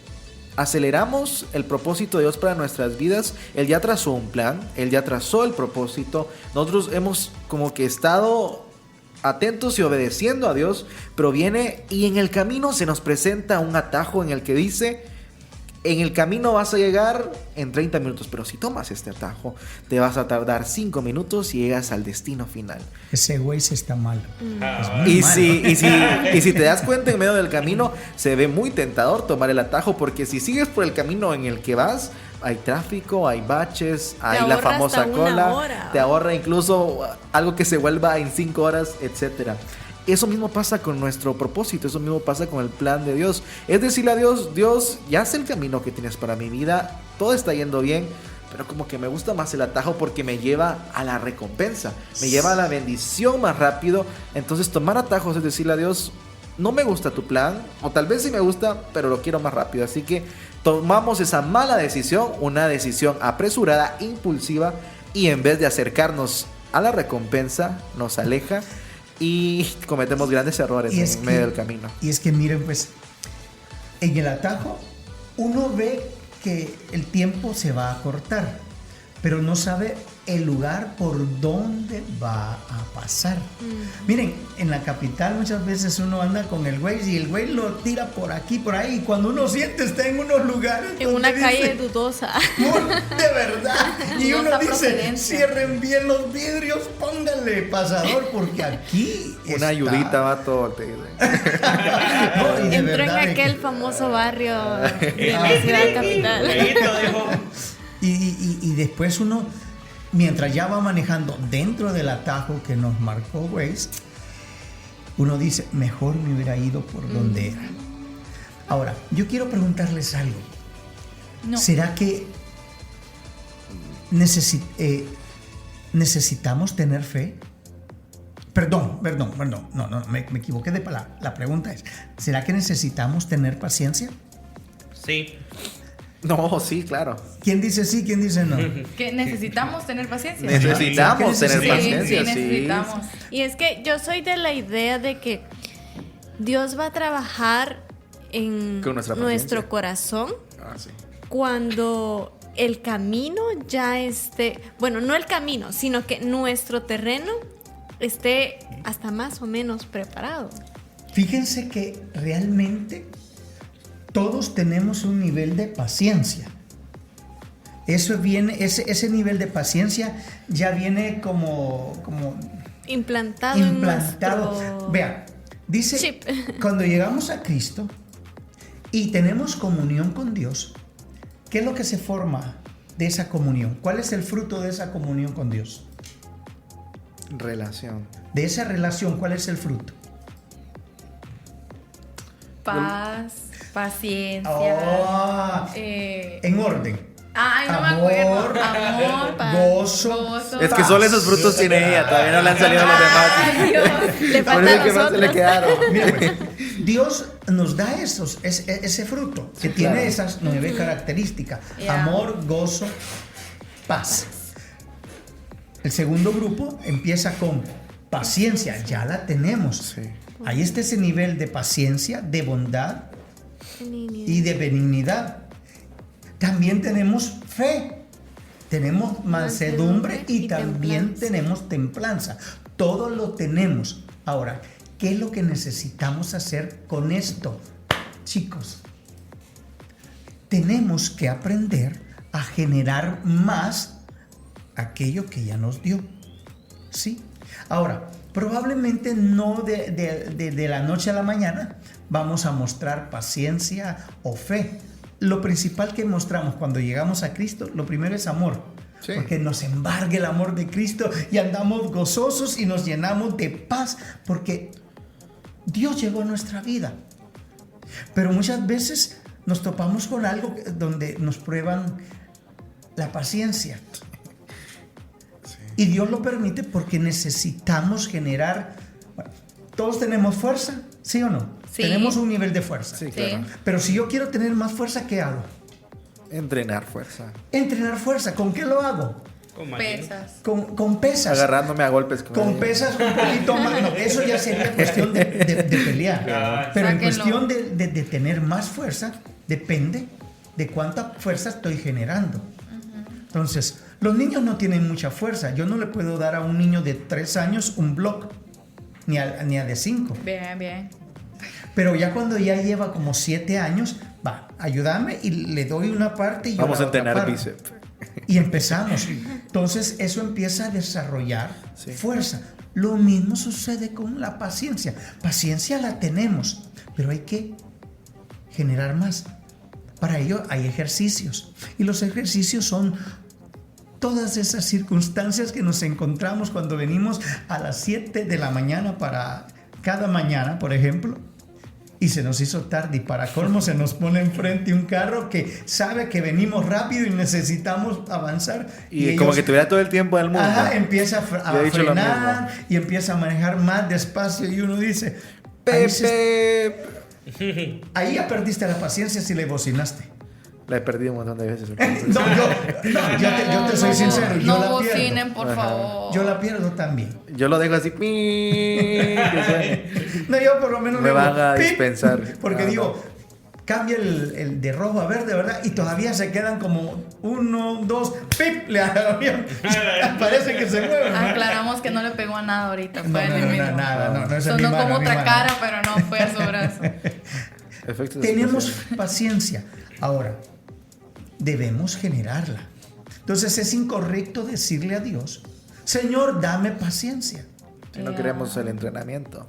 aceleramos el propósito de Dios para nuestras vidas. Él ya trazó un plan, Él ya trazó el propósito. Nosotros hemos como que estado atentos y obedeciendo a Dios, pero viene y en el camino se nos presenta un atajo en el que dice: En el camino vas a llegar en 30 minutos, pero si tomas este atajo, te vas a tardar 5 minutos y llegas al destino final. Ese Waze está malo. Es muy Y malo. si te das cuenta, en medio del camino se ve muy tentador tomar el atajo, porque si sigues por el camino en el que vas, hay tráfico, hay baches, hay la ahorra famosa hasta una cola, hora. te ahorra incluso algo que se vuelva en 5 horas, etcétera. Eso mismo pasa con nuestro propósito, eso mismo pasa con el plan de Dios. Es decirle a Dios, Dios, ya sé el camino que tienes para mi vida, todo está yendo bien, pero como que me gusta más el atajo porque me lleva a la recompensa, me lleva a la bendición más rápido. Entonces tomar atajos es decirle a Dios, no me gusta tu plan, o tal vez sí me gusta, pero lo quiero más rápido. Así que tomamos esa mala decisión, una decisión apresurada, impulsiva, y en vez de acercarnos a la recompensa, nos aleja y cometemos grandes errores en medio del camino. Y es que miren, pues, en el atajo uno ve que el tiempo se va a cortar, pero no sabe el lugar por donde va a pasar. Miren, en la capital muchas veces uno anda con el Waze y el Waze lo tira por aquí, por ahí, y cuando uno siente está en unos lugares En una calle dudosa. de verdad, y uno Dudosa dice, procedencia. cierren bien los vidrios, pónganle pasador, porque aquí Una está. ayudita, vato, te dice. No, y de Entró en verdad de aquel que- famoso barrio de la ciudad capital. Y después uno, mientras ya va manejando dentro del atajo que nos marcó Waze, uno dice, mejor me hubiera ido por donde era. Ahora, yo quiero preguntarles algo. No. ¿Será que necesitamos tener fe? Perdón, no, me equivoqué de palabra. La pregunta es, ¿será que necesitamos tener paciencia? Sí. No, sí, claro. ¿Quién dice sí, quién dice no? Que necesitamos tener paciencia. Necesitamos tener Sí, paciencia, sí, sí. necesitamos. Y es que yo soy de la idea de que Dios va a trabajar en Con nuestra nuestro paciencia. corazón Ah, sí. cuando el camino ya esté, bueno, no el camino, sino que nuestro terreno esté hasta más o menos preparado. Fíjense que realmente todos tenemos un nivel de paciencia. Eso viene, ese nivel de paciencia ya viene como Implantado, implantado. en nuestro Vea, dice, chip. cuando llegamos a Cristo y tenemos comunión con Dios, ¿qué es lo que se forma de esa comunión? ¿Cuál es el fruto de esa comunión con Dios? Relación. De esa relación, ¿cuál es el fruto? Paz, paciencia. Oh, en orden. Ay, no Amor, me acuerdo. Amor, paz, gozo. Es que solo esos frutos tiene ella, todavía no le han salido los demás. Ay, Dios. Le Por falta eso a que no se le nosotros. quedaron. Mira, pues, Dios nos da ese fruto que tiene claro. esas 9 características: Yeah. amor, gozo, paz. El segundo grupo empieza con paciencia, ya la tenemos. Sí. Ahí está ese nivel de paciencia, de bondad y de benignidad. También tenemos fe, tenemos mansedumbre y también templanza. tenemos templanza. Todo lo tenemos. Ahora, ¿qué es lo que necesitamos hacer con esto? Chicos, tenemos que aprender a generar más aquello que ya nos dio. ¿Sí? Ahora, probablemente no de la noche a la mañana vamos a mostrar paciencia o fe. Lo principal que mostramos cuando llegamos a Cristo, lo primero es amor. Sí. Porque nos embargue el amor de Cristo y andamos gozosos y nos llenamos de paz porque Dios llegó a nuestra vida. Pero muchas veces nos topamos con algo donde nos prueban la paciencia. Y Dios lo permite porque necesitamos generar. Bueno, todos tenemos fuerza, ¿sí o no? Sí. Tenemos un nivel de fuerza. Sí, claro. Pero si yo quiero tener más fuerza, ¿qué hago? Entrenar fuerza. Entrenar fuerza. ¿Con qué lo hago? Pesas. Con pesas. Agarrándome a golpes Con pesas un poquito más. No, eso ya sería cuestión de pelear. Pero en Sáquenlo. cuestión de tener más fuerza, depende de cuánta fuerza estoy generando. Entonces, los niños no tienen mucha fuerza. Yo no le puedo dar a un niño de 3 años un block, ni a de 5. Bien, bien. Pero ya cuando ya lleva como 7 años, va, ayúdame y le doy una parte y yo vamos la a otra entrenar parte. bíceps. Y empezamos. Entonces eso empieza a desarrollar fuerza. Lo mismo sucede con la paciencia. Paciencia la tenemos, pero hay que generar más. Para ello hay ejercicios. Y los ejercicios son todas esas circunstancias que nos encontramos cuando venimos a las 7 de la mañana para cada mañana, por ejemplo, y se nos hizo tarde y para colmo se nos pone enfrente un carro que sabe que venimos rápido y necesitamos avanzar. Y como que tuviera todo el tiempo del mundo. Ajá, empieza a Yo he dicho lo frenar y empieza a manejar más despacio y uno dice, ahí ya perdiste la paciencia si le bocinaste. La he perdido un montón de veces. Yo te soy sincero. Yo No la bocinen, pierdo. por favor. Yo la pierdo también. Yo lo dejo así. Que suene. No, yo por lo menos Me digo, van a ¡pip! dispensar. Porque digo, cambia el de rojo a verde, ¿verdad? Y todavía se quedan como 1, 2, ¡pip! Le parece que se mueven. Aclaramos que no le pegó a nada ahorita. No, Fue en el mismo. nada, no es en mi Sonó mano, como en mi otra mano. cara, pero no fue a su brazo. Efectos de Tenemos expresión. paciencia. Ahora, debemos generarla. Entonces es incorrecto decirle a Dios, Señor, dame paciencia. Si no queremos el entrenamiento.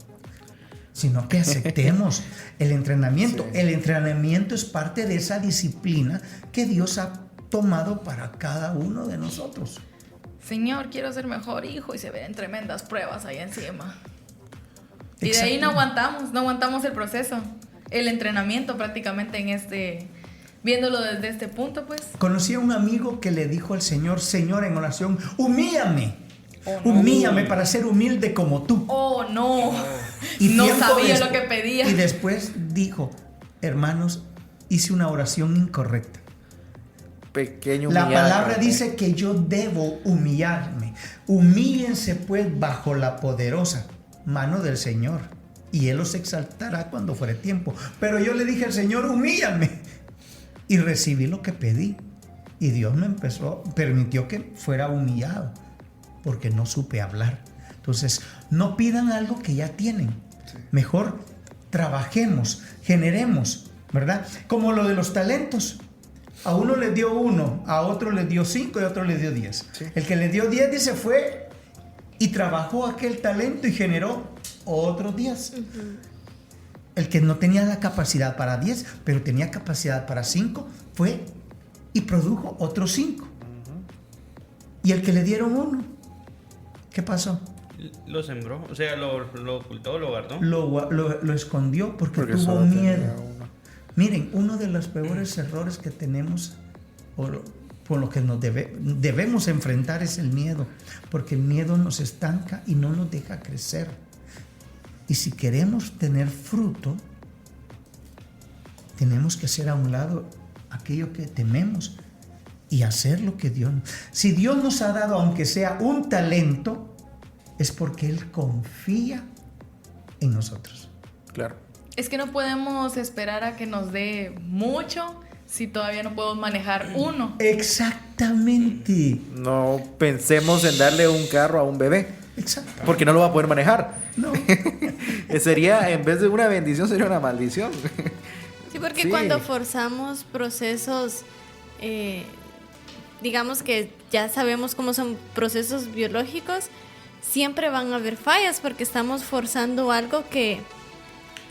Sino que aceptemos el entrenamiento. Sí. El entrenamiento es parte de esa disciplina que Dios ha tomado para cada uno de nosotros. Señor, quiero ser mejor hijo, y se ven tremendas pruebas ahí encima. Y de ahí no aguantamos el proceso, el entrenamiento prácticamente viéndolo desde este punto, pues. Conocí a un amigo que le dijo al Señor, Señor, en oración, humíllame. Oh, no. Humíllame para ser humilde como tú. Oh, no. Y no sabía lo que pedía. Y después dijo, hermanos, hice una oración incorrecta. Pequeño La humillado. palabra dice que yo debo humillarme. Humíllense pues bajo la poderosa mano del Señor, y Él los exaltará cuando fuere tiempo. Pero yo le dije al Señor, humíllame. Y recibí lo que pedí. Y Dios me permitió que fuera humillado, porque no supe hablar. Entonces, no pidan algo que ya tienen. Mejor trabajemos, generemos, ¿verdad? Como lo de los talentos. A uno le dio 1, a otro le dio 5 y a otro le dio 10. Sí. El que le dio 10 dice fue y trabajó aquel talento y generó otros 10. Uh-huh. El que no tenía la capacidad para 10, pero tenía capacidad para 5, fue y produjo otros 5. Uh-huh. Y el que le dieron 1, ¿qué pasó? Lo sembró, o sea, lo ocultó, lo guardó. Lo escondió porque tuvo miedo. Miren, uno de los peores errores que tenemos, por lo que nos debemos enfrentar, es el miedo, porque el miedo nos estanca y no nos deja crecer. Y si queremos tener fruto, tenemos que hacer a un lado aquello que tememos y hacer lo que Dios... Si Dios nos ha dado, aunque sea un talento, es porque Él confía en nosotros. Claro. Es que no podemos esperar a que nos dé mucho si todavía no podemos manejar uno. Exactamente. No pensemos en darle un carro a un bebé. Exacto. Porque no lo va a poder manejar. No. Sería, en vez de una bendición, sería una maldición. Sí, porque cuando forzamos procesos, digamos que ya sabemos cómo son procesos biológicos, siempre van a haber fallas porque estamos forzando algo que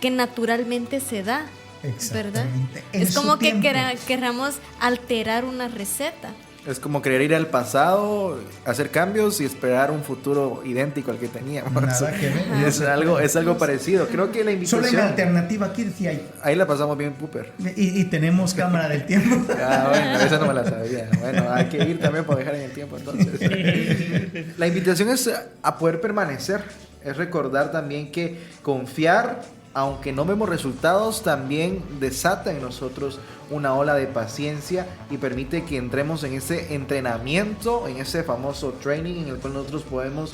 naturalmente se da, ¿verdad? Es como que queramos alterar una receta. Es como querer ir al pasado, hacer cambios y esperar un futuro idéntico al que teníamos. Nada que ver. Es algo parecido. Creo que la invitación... Solo hay una alternativa aquí, decía ahí la pasamos bien, Cooper. Y tenemos cámara del tiempo. Bueno, esa no me la sabía. Bueno, hay que ir también para viajar en el tiempo, entonces. La invitación es a poder permanecer. Es recordar también que confiar, aunque no vemos resultados, también desata en nosotros una ola de paciencia y permite que entremos en ese entrenamiento, en ese famoso training en el cual nosotros podemos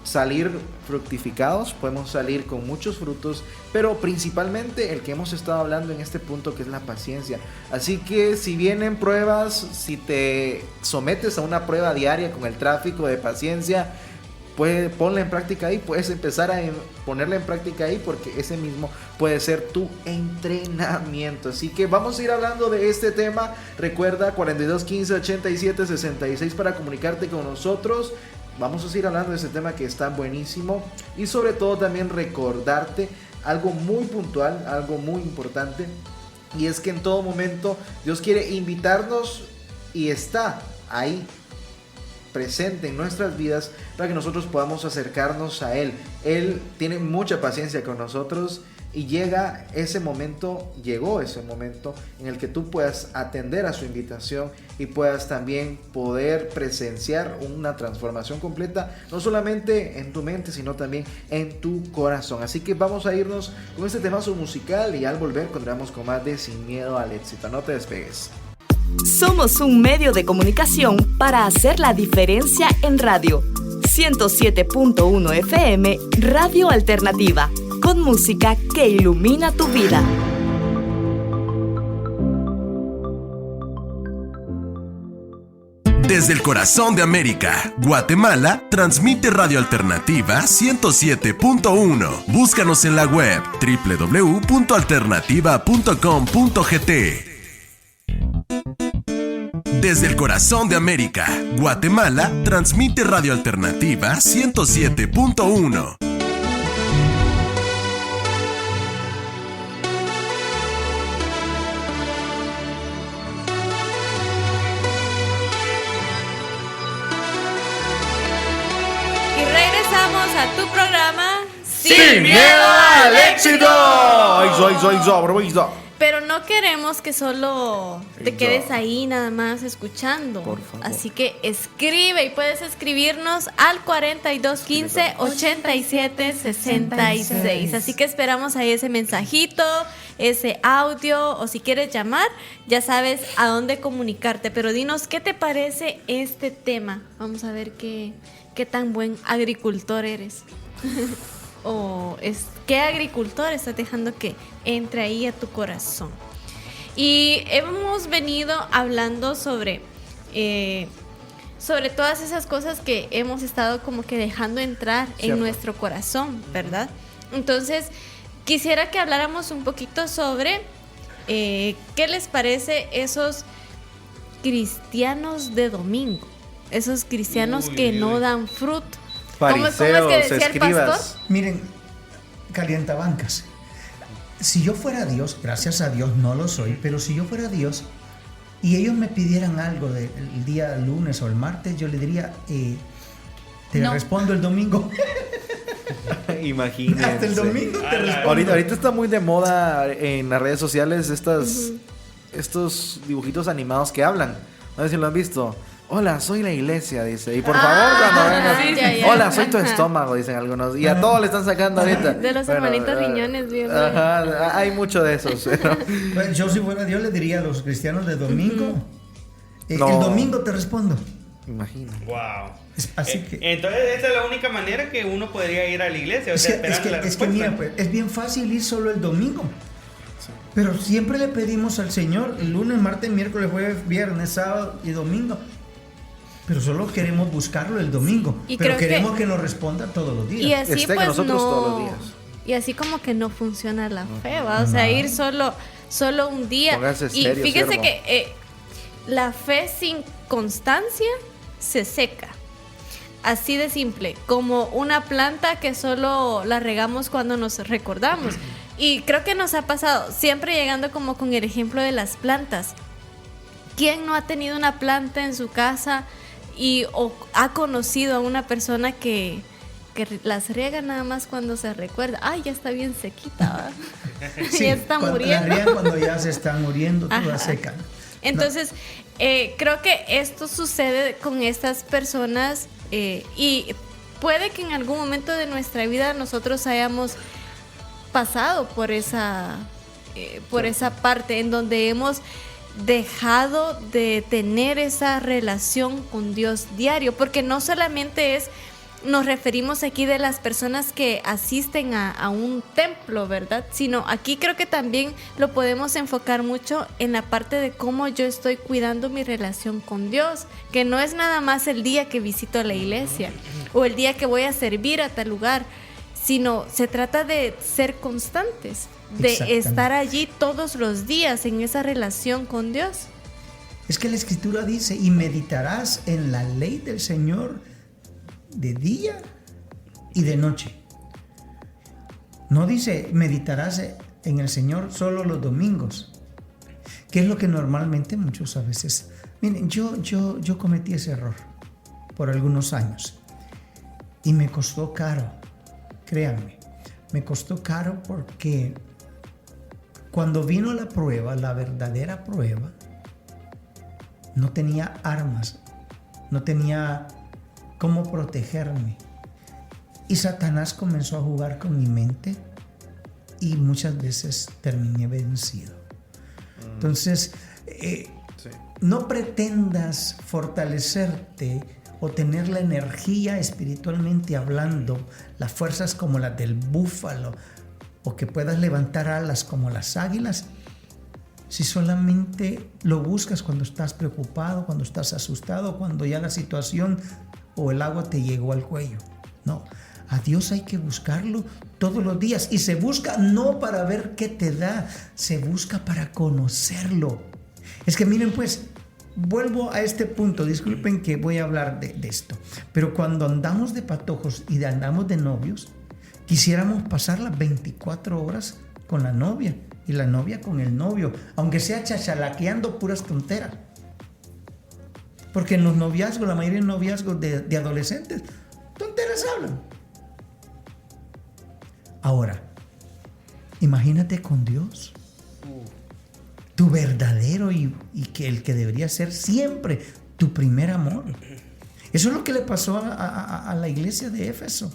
salir fructificados, podemos salir con muchos frutos, pero principalmente el que hemos estado hablando en este punto, que es la paciencia. Así que si vienen pruebas, si te sometes a una prueba diaria con el tráfico de paciencia, ponla en práctica ahí, puedes empezar a ponerla en práctica ahí, porque ese mismo puede ser tu entrenamiento. Así que vamos a ir hablando de este tema. Recuerda 42 15 87 66 para comunicarte con nosotros. Vamos a seguir hablando de este tema que está buenísimo, y sobre todo también recordarte algo muy puntual, algo muy importante, y es que en todo momento Dios quiere invitarnos y está ahí presente en nuestras vidas para que nosotros podamos acercarnos a Él. Él tiene mucha paciencia con nosotros, y llegó ese momento en el que tú puedas atender a su invitación y puedas también poder presenciar una transformación completa, no solamente en tu mente, sino también en tu corazón. Así que vamos a irnos con este temazo musical, y al volver continuamos con más de Sin Miedo al Éxito. No te despegues. Somos un medio de comunicación para hacer la diferencia en radio. 107.1 FM, Radio Alternativa, con música que ilumina tu vida. Desde el corazón de América, Guatemala, transmite Radio Alternativa 107.1. Búscanos en la web www.alternativa.com.gt. Desde el corazón de América, Guatemala, transmite Radio Alternativa 107.1. Y regresamos a tu programa Sin Miedo al Éxito. Pero no queremos que solo te quedes ahí nada más escuchando. Por favor. Así que escribe, y puedes escribirnos al 42 15 87 66. Así que esperamos ahí ese mensajito, ese audio, o si quieres llamar, ya sabes a dónde comunicarte. Pero dinos, ¿qué te parece este tema? Vamos a ver qué tan buen agricultor eres. ¿Qué agricultor estás dejando que entre ahí a tu corazón? Y hemos venido hablando sobre todas esas cosas que hemos estado como que dejando entrar en nuestro corazón, ¿verdad? Entonces, quisiera que habláramos un poquito sobre qué les parece esos cristianos de domingo, esos cristianos que no dan fruto. Fariseos, ¿Cómo es que decía escribas. el pastor? Miren, calientabancas. Si yo fuera Dios, gracias a Dios no lo soy, pero si yo fuera Dios y ellos me pidieran algo del día lunes o el martes, yo le diría, te respondo el domingo. Imagínense. Hasta el domingo te respondo. Ahorita está muy de moda en las redes sociales estos dibujitos animados que hablan. No sé si lo han visto. Hola, soy la iglesia, dice. Y por favor, cuando vengas, hola, soy tu estómago, dicen algunos. Y a todos le están sacando ahorita. De los hermanitos riñones, Dios. Ajá, hay mucho de esos. Pues yo, si fuera Dios, le diría a los cristianos de domingo, el domingo te respondo. Imagino. Wow. Así que, entonces, esta es la única manera que uno podría ir a la iglesia. es que mira, pues, es bien fácil ir solo el domingo. Sí. Pero siempre le pedimos al Señor el lunes, martes, miércoles, jueves, viernes, sábado y domingo. Pero solo queremos buscarlo el domingo. Pero queremos que nos responda todos los días. Y así esté pues con nosotros no, todos los días. Y así como que no funciona la fe, ¿va? O sea, ir solo un día. Póngase Y serio, fíjense siervo. que la fe sin constancia se seca. Así de simple, como una planta que solo la regamos cuando nos recordamos. Y creo que nos ha pasado, siempre llegando como con el ejemplo de las plantas. ¿Quién no ha tenido una planta en su casa o ha conocido a una persona que las riega nada más cuando se recuerda? Ay, ya está bien sequita, ¿verdad? Sí, ya está muriendo. La riegan cuando ya se están muriendo, toda seca. Entonces, creo que esto sucede con estas personas y puede que en algún momento de nuestra vida nosotros hayamos pasado por esa parte en donde hemos dejado de tener esa relación con Dios diario, porque no solamente nos referimos aquí de las personas que asisten a un templo, ¿verdad? Sino aquí creo que también lo podemos enfocar mucho en la parte de cómo yo estoy cuidando mi relación con Dios, que no es nada más el día que visito la iglesia, o el día que voy a servir a tal lugar, sino se trata de ser constantes, de estar allí todos los días en esa relación con Dios. Es que la Escritura dice, y meditarás en la ley del Señor de día y de noche. No dice meditarás en el Señor solo los domingos, que es lo que normalmente muchos a veces... Miren, yo cometí ese error por algunos años y me costó caro, créanme, me costó caro porque cuando vino la prueba, la verdadera prueba, no tenía armas, no tenía cómo protegerme. Y Satanás comenzó a jugar con mi mente y muchas veces terminé vencido. Entonces, no pretendas fortalecerte o tener la energía espiritualmente hablando, las fuerzas como las del búfalo, o que puedas levantar alas como las águilas, si solamente lo buscas cuando estás preocupado, cuando estás asustado, cuando ya la situación o el agua te llegó al cuello. No, a Dios hay que buscarlo todos los días, y se busca no para ver qué te da, se busca para conocerlo. Es que miren, pues, vuelvo a este punto, disculpen que voy a hablar de esto, pero cuando andamos de patojos y andamos de novios, quisiéramos pasar las 24 horas con la novia y la novia con el novio, aunque sea chachalaqueando puras tonteras. Porque en los noviazgos, la mayoría de noviazgos de adolescentes, tonteras hablan. Ahora, imagínate con Dios, tu verdadero y que el que debería ser siempre tu primer amor. Eso es lo que le pasó a la iglesia de Éfeso.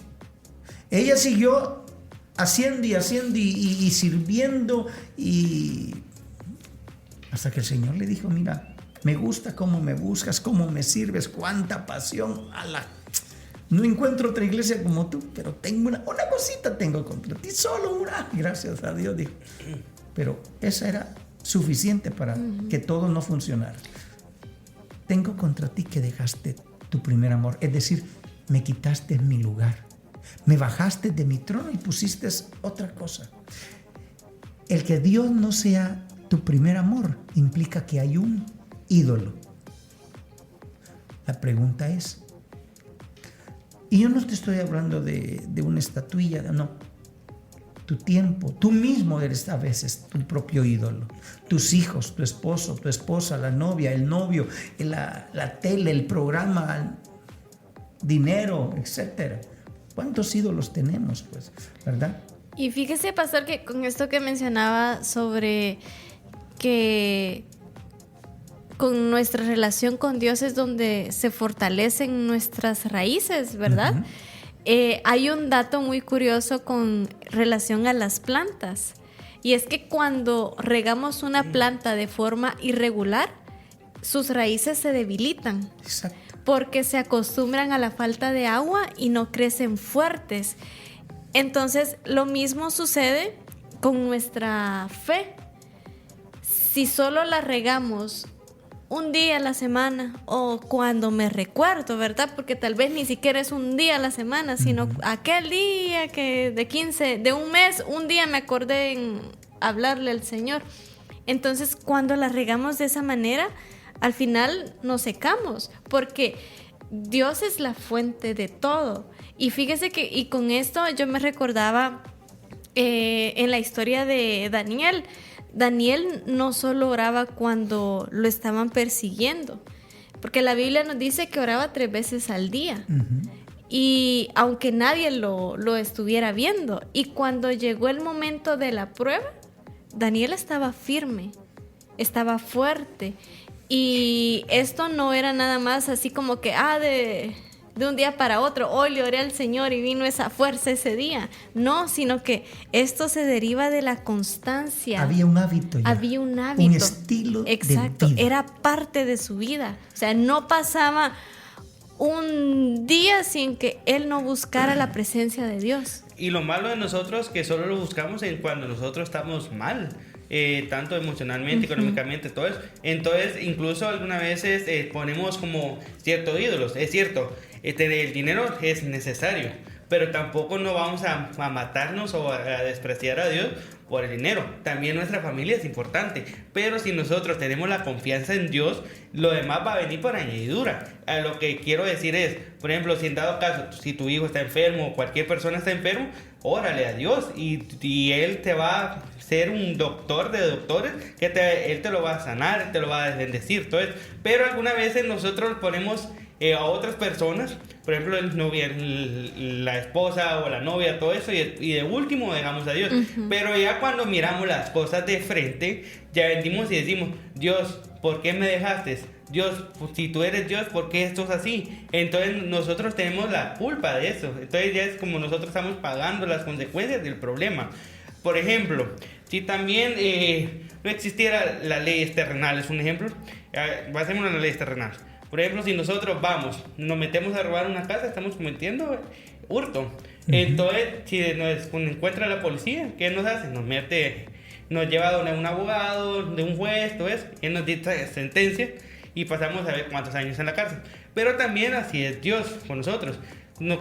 Ella siguió haciendo y sirviendo, y hasta que el Señor le dijo, mira, me gusta cómo me buscas, cómo me sirves, cuánta pasión. No encuentro otra iglesia como tú, pero tengo una cosita tengo contra ti, solo una. Gracias a Dios, dijo. Pero esa era suficiente para que todo no funcionara. Tengo contra ti que dejaste tu primer amor, es decir, me quitaste mi lugar. Me bajaste de mi trono y pusiste otra cosa. El que Dios no sea tu primer amor implica que hay un ídolo. La pregunta es, y yo no te estoy hablando de una estatuilla, no. Tu tiempo, tú mismo eres a veces tu propio ídolo. Tus hijos, tu esposo, tu esposa, la novia, el novio, la tele, el programa, dinero, etcétera. ¿Cuántos ídolos tenemos, pues, verdad? Y fíjese, pastor, que con esto que mencionaba sobre que con nuestra relación con Dios es donde se fortalecen nuestras raíces, ¿verdad? Hay un dato muy curioso con relación a las plantas, y es que cuando regamos una planta de forma irregular, sus raíces se debilitan. Exacto. Porque se acostumbran a la falta de agua y no crecen fuertes. Entonces, lo mismo sucede con nuestra fe. Si solo la regamos un día a la semana o cuando me recuerdo, ¿verdad? Porque tal vez ni siquiera es un día a la semana, sino aquel día que de un mes, un día me acordé en hablarle al Señor. Entonces, cuando la regamos de esa manera, al final nos secamos, porque Dios es la fuente de todo. Y fíjese que, y con esto yo me recordaba en la historia de Daniel. Daniel no solo oraba cuando lo estaban persiguiendo, porque la Biblia nos dice que oraba 3 veces al día. Y aunque nadie lo estuviera viendo, y cuando llegó el momento de la prueba, Daniel estaba firme, estaba fuerte. Y esto no era nada más así como que de un día para otro, hoy le oré al Señor y vino esa fuerza ese día. No, sino que esto se deriva de la constancia. Había un hábito ya. Había un hábito. Un estilo de vida. Era parte de su vida. O sea, no pasaba un día sin que él no buscara la presencia de Dios. Y lo malo de nosotros que solo lo buscamos en cuando nosotros estamos mal. Tanto emocionalmente, económicamente, todo eso. Entonces, incluso algunas veces ponemos como ciertos ídolos. Es cierto, el dinero es necesario, pero tampoco no vamos a matarnos o a despreciar a Dios por el dinero. También nuestra familia es importante, pero si nosotros tenemos la confianza en Dios, lo demás va a venir por añadidura. A lo que quiero decir es, por ejemplo, si en dado caso, si tu hijo está enfermo o cualquier persona está enfermo, órale a Dios y Él te va a ser un doctor de doctores, que Él te lo va a sanar, te lo va a bendecir, todo eso. Pero algunas veces nosotros ponemos a otras personas, por ejemplo la esposa o la novia, todo eso, y de último dejamos a Dios. Pero ya cuando miramos las cosas de frente, ya venimos y decimos, Dios, ¿por qué me dejaste? Dios, si tú eres Dios, ¿por qué esto es así? Entonces nosotros tenemos la culpa de eso. Entonces ya es como nosotros estamos pagando las consecuencias del problema. Por ejemplo, si también no existiera las leyes terrenales, un ejemplo, basemos en las leyes terrenales. Por ejemplo, si nosotros nos metemos a robar una casa, estamos cometiendo hurto. Entonces, si nos encuentra la policía, ¿qué nos hace? Nos lleva a un abogado, de un juez, todo eso, y nos dicta sentencia y pasamos a ver cuántos años en la cárcel. Pero también así es Dios con nosotros.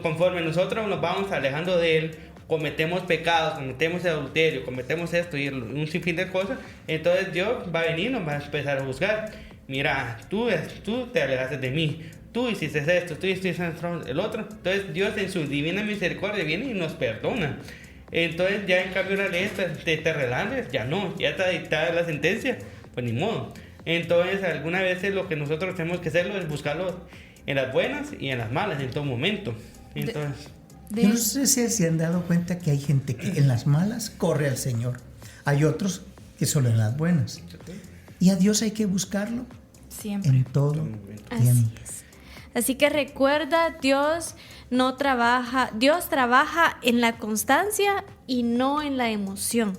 Conforme nosotros nos vamos alejando de Él, cometemos pecados, cometemos adulterio, cometemos esto y un sinfín de cosas, entonces Dios va a venir y nos va a empezar a juzgar. Mira, tú te alejaste de mí, tú hiciste esto, tú hiciste el otro. Entonces Dios en su divina misericordia viene y nos perdona. Entonces ya en cambio la ley terrenal ya no, ya está dictada la sentencia, pues ni modo. Entonces algunas veces lo que nosotros tenemos que hacerlo es buscarlo en las buenas y en las malas en todo momento. Entonces... Yo no sé si se han dado cuenta que hay gente que en las malas corre al Señor. Hay otros que solo en las buenas. Y a Dios hay que buscarlo siempre, en todo tiempo. Así que recuerda, Dios trabaja en la constancia y no en la emoción.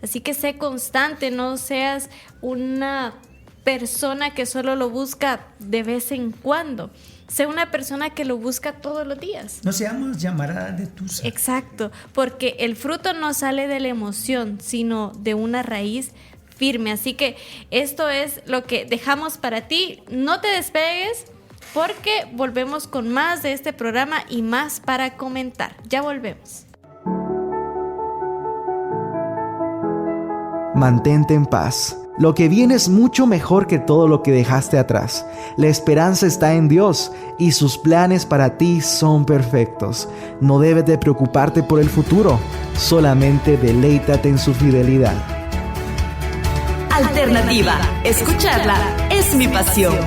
Así que sé constante, no seas una persona que solo lo busca de vez en cuando. Sé una persona que lo busca todos los días. No seamos llamaradas de tusa. Exacto, porque el fruto no sale de la emoción, sino de una raíz firme. Así que esto es lo que dejamos para ti. No te despegues porque volvemos con más de este programa y más para comentar. Ya volvemos. Mantente en paz. Lo que viene es mucho mejor que todo lo que dejaste atrás. La esperanza está en Dios y sus planes para ti son perfectos. No debes de preocuparte por el futuro, solamente deleítate en su fidelidad. Alternativa, escucharla es mi pasión.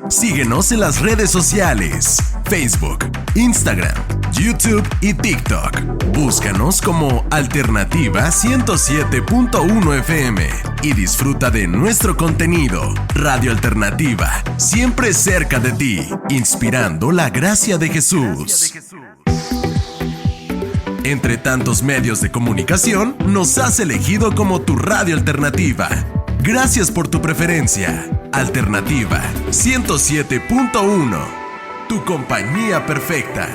Síguenos en las redes sociales: Facebook, Instagram, YouTube y TikTok. Búscanos como Alternativa 107.1 FM y disfruta de nuestro contenido. Radio Alternativa, siempre cerca de ti, inspirando la gracia de Jesús. Entre tantos medios de comunicación, nos has elegido como tu radio alternativa. Gracias por tu preferencia. Alternativa 107.1, tu compañía perfecta.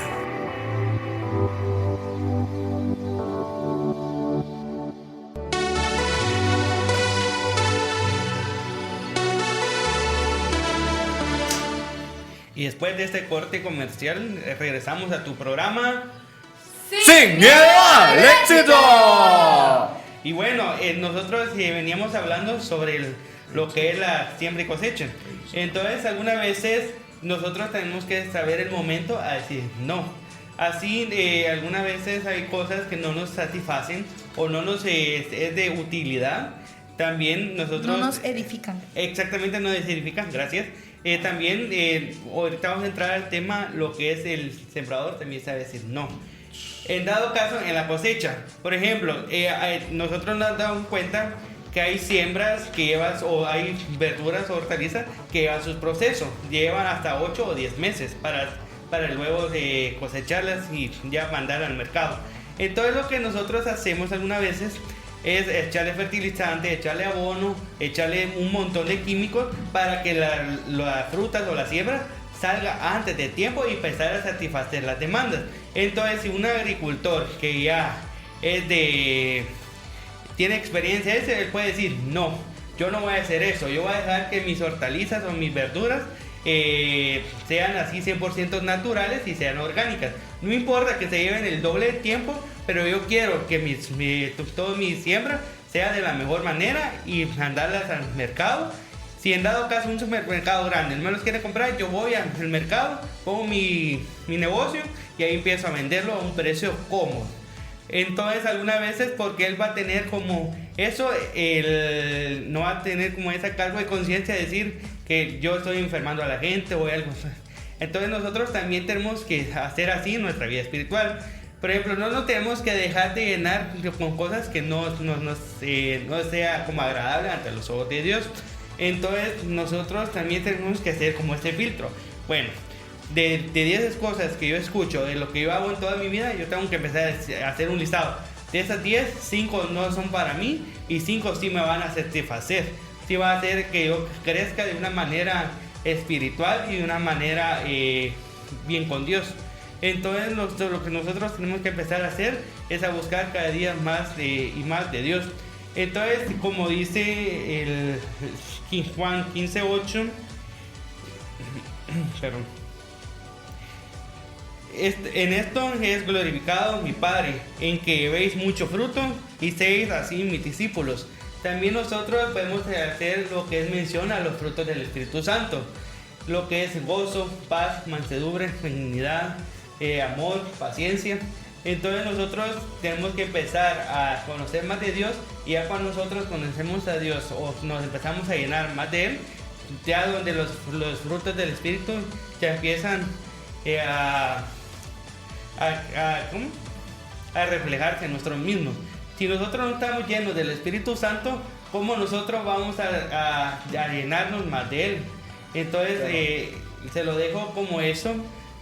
Y después de este corte comercial, regresamos a tu programa ¡Sin miedo al éxito! Y bueno, nosotros veníamos hablando sobre lo que es la siembra y cosecha. Entonces, algunas veces nosotros tenemos que saber el momento a decir no. Así, algunas veces hay cosas que no nos satisfacen o no nos es de utilidad. También nosotros... No nos edifican. Exactamente, no nos edifican, gracias. También, ahorita vamos a entrar al tema, lo que es el sembrador también sabe decir no. En dado caso, en la cosecha, por ejemplo, nosotros nos damos cuenta que hay siembras que llevan, o hay verduras o hortalizas que llevan sus procesos, llevan hasta 8 o 10 meses para luego de cosecharlas y ya mandar al mercado. Entonces lo que nosotros hacemos algunas veces es echarle fertilizante, echarle abono, echarle un montón de químicos para que las frutas o la siembra salga antes de tiempo y empezar a satisfacer las demandas. Entonces, si un agricultor que ya tiene experiencia, él puede decir no. yo no voy a hacer eso, yo voy a dejar que mis hortalizas o mis verduras sean así 100% naturales y sean orgánicas. No importa que se lleven el doble de tiempo, pero yo quiero que toda mi siembra sea de la mejor manera y mandarlas al mercado. Si en dado caso un supermercado grande no me los quiere comprar, yo voy al mercado, pongo mi negocio y ahí empiezo a venderlo a un precio cómodo. Entonces algunas veces, porque él va a tener como eso, no va a tener como esa cargo de conciencia de decir que yo estoy enfermando a la gente o algo. Entonces nosotros también tenemos que hacer así nuestra vida espiritual. Por ejemplo, no nos tenemos que dejar de llenar con cosas que no sea como agradable ante los ojos de Dios. Entonces nosotros también tenemos que hacer como este filtro. Bueno, de 10 cosas que yo escucho, de lo que yo hago en toda mi vida, yo tengo que empezar a hacer un listado. De esas 10, 5 no son para mí y 5 sí me van a satisfacer. Sí va a hacer que yo crezca de una manera espiritual y de una manera bien con Dios. Entonces lo que nosotros tenemos que empezar a hacer es a buscar cada día más y más de Dios. Entonces, como dice el Juan 15:8, perdón, en esto es glorificado mi Padre, en que llevéis mucho fruto y seáis así mis discípulos. También nosotros podemos hacer lo que es mención a los frutos del Espíritu Santo, lo que es gozo, paz, mansedumbre, benignidad, amor, paciencia. Entonces nosotros tenemos que empezar a conocer más de Dios, y ya cuando nosotros conocemos a Dios o nos empezamos a llenar más de Él, ya donde los frutos del Espíritu ya empiezan a reflejarse en nosotros mismos. Si nosotros no estamos llenos del Espíritu Santo, ¿cómo nosotros vamos a llenarnos más de Él? Entonces se lo dejo como eso,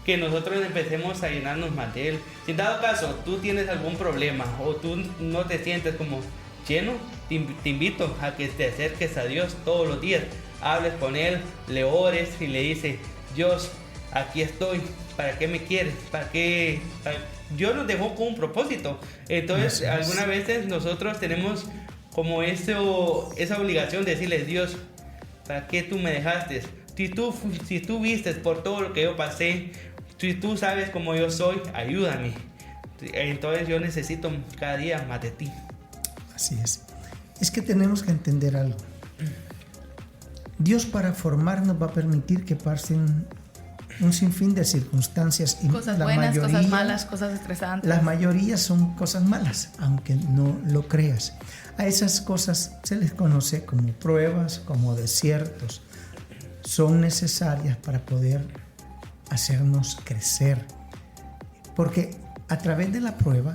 que nosotros empecemos a llenarnos más de Él. Si en dado caso tú tienes algún problema o tú no te sientes como lleno, te invito a que te acerques a Dios todos los días, hables con Él, le ores y le dices: Dios, aquí estoy, ¿para qué me quieres? ¿Para qué? Dios nos dejó con un propósito. Entonces algunas veces nosotros tenemos como esa obligación de decirle: Dios, ¿para qué tú me dejaste? Si tú vistes por todo lo que yo pasé, si tú sabes cómo yo soy, ayúdame. Entonces yo necesito cada día más de ti. Así es. Es que tenemos que entender algo. Dios, para formarnos, va a permitir que pasen un sinfín de circunstancias. Y cosas buenas, cosas malas, cosas estresantes. La mayoría son cosas malas, aunque no lo creas. A esas cosas se les conoce como pruebas, como desiertos. Son necesarias para poder hacernos crecer. Porque a través de la prueba,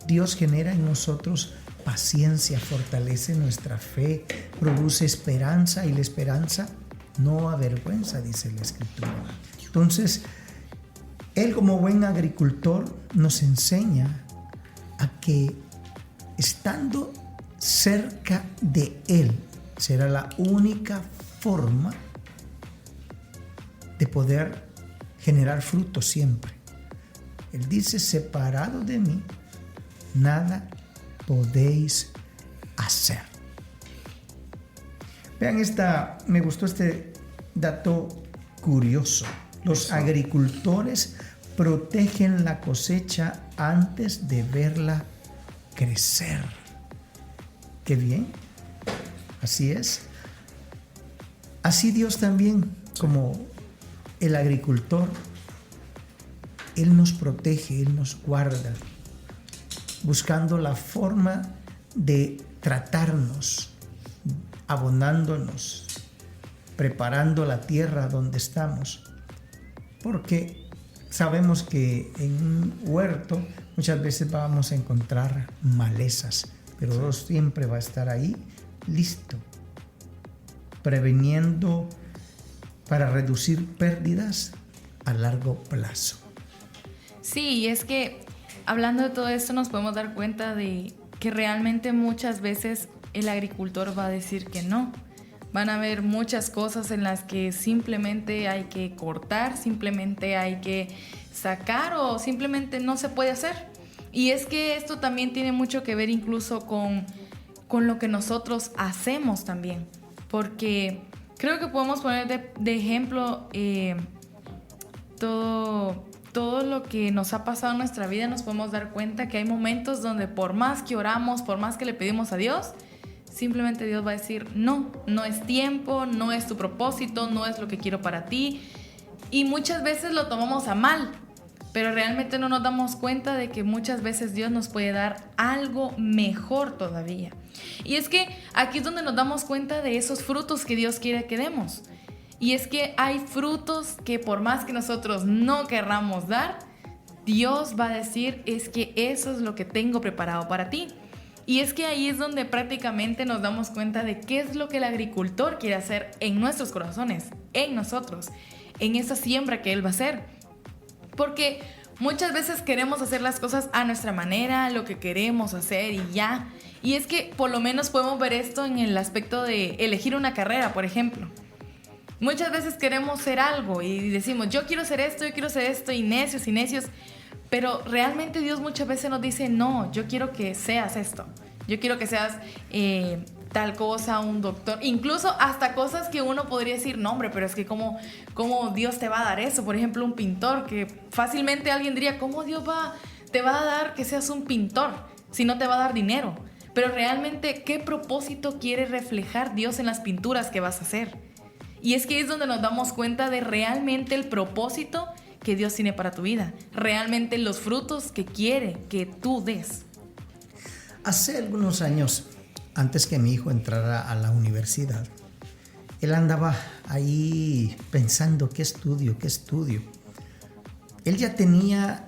Dios genera en nosotros paciencia, fortalece nuestra fe, produce esperanza, y la esperanza no avergüenza, dice la Escritura. Entonces, Él, como buen agricultor, nos enseña a que estando cerca de Él será la única forma de poder generar fruto siempre. Él dice: separado de mí, nada podéis hacer. Vean me gustó este dato curioso. Los agricultores protegen la cosecha antes de verla crecer. Qué bien. Así es. Así Dios también, como el agricultor, Él nos protege, Él nos guarda, buscando la forma de tratarnos, abonándonos, preparando la tierra donde estamos. Porque sabemos que en un huerto muchas veces vamos a encontrar malezas, pero Dios siempre va a estar ahí, listo, preveniendo para reducir pérdidas a largo plazo. Sí, es que hablando de todo esto nos podemos dar cuenta de que realmente muchas veces el agricultor va a decir que no. Van a haber muchas cosas en las que simplemente hay que cortar, simplemente hay que sacar, o simplemente no se puede hacer. Y es que esto también tiene mucho que ver incluso con lo que nosotros hacemos también. porque creo que podemos poner de ejemplo todo lo que nos ha pasado en nuestra vida. Nos podemos dar cuenta que hay momentos donde por más que oramos, por más que le pedimos a Dios, simplemente Dios va a decir, no es tiempo, no es tu propósito, no es lo que quiero para ti. Y muchas veces lo tomamos a mal, pero realmente no nos damos cuenta de que muchas veces Dios nos puede dar algo mejor todavía. Y es que aquí es donde nos damos cuenta de esos frutos que Dios quiere que demos. Y es que hay frutos que por más que nosotros no querramos dar, Dios va a decir, es que eso es lo que tengo preparado para ti. Y es que ahí es donde prácticamente nos damos cuenta de qué es lo que el agricultor quiere hacer en nuestros corazones, en nosotros, en esa siembra que Él va a hacer. Porque muchas veces queremos hacer las cosas a nuestra manera, lo que queremos hacer y ya. Y es que por lo menos podemos ver esto en el aspecto de elegir una carrera, por ejemplo. Muchas veces queremos ser algo y decimos, yo quiero ser esto, y necios. Pero realmente Dios muchas veces nos dice, no, yo quiero que seas esto. Yo quiero que seas tal cosa, un doctor. Incluso hasta cosas que uno podría decir, no hombre, pero es que ¿cómo Dios te va a dar eso? Por ejemplo, un pintor, que fácilmente alguien diría, ¿cómo Dios te va a dar que seas un pintor si no te va a dar dinero? Pero realmente, ¿qué propósito quiere reflejar Dios en las pinturas que vas a hacer? Y es que es donde nos damos cuenta de realmente el propósito que Dios tiene para tu vida. Realmente los frutos que quiere que tú des. Hace algunos años, antes que mi hijo entrara a la universidad, él andaba ahí pensando, ¿qué estudio? Él ya tenía,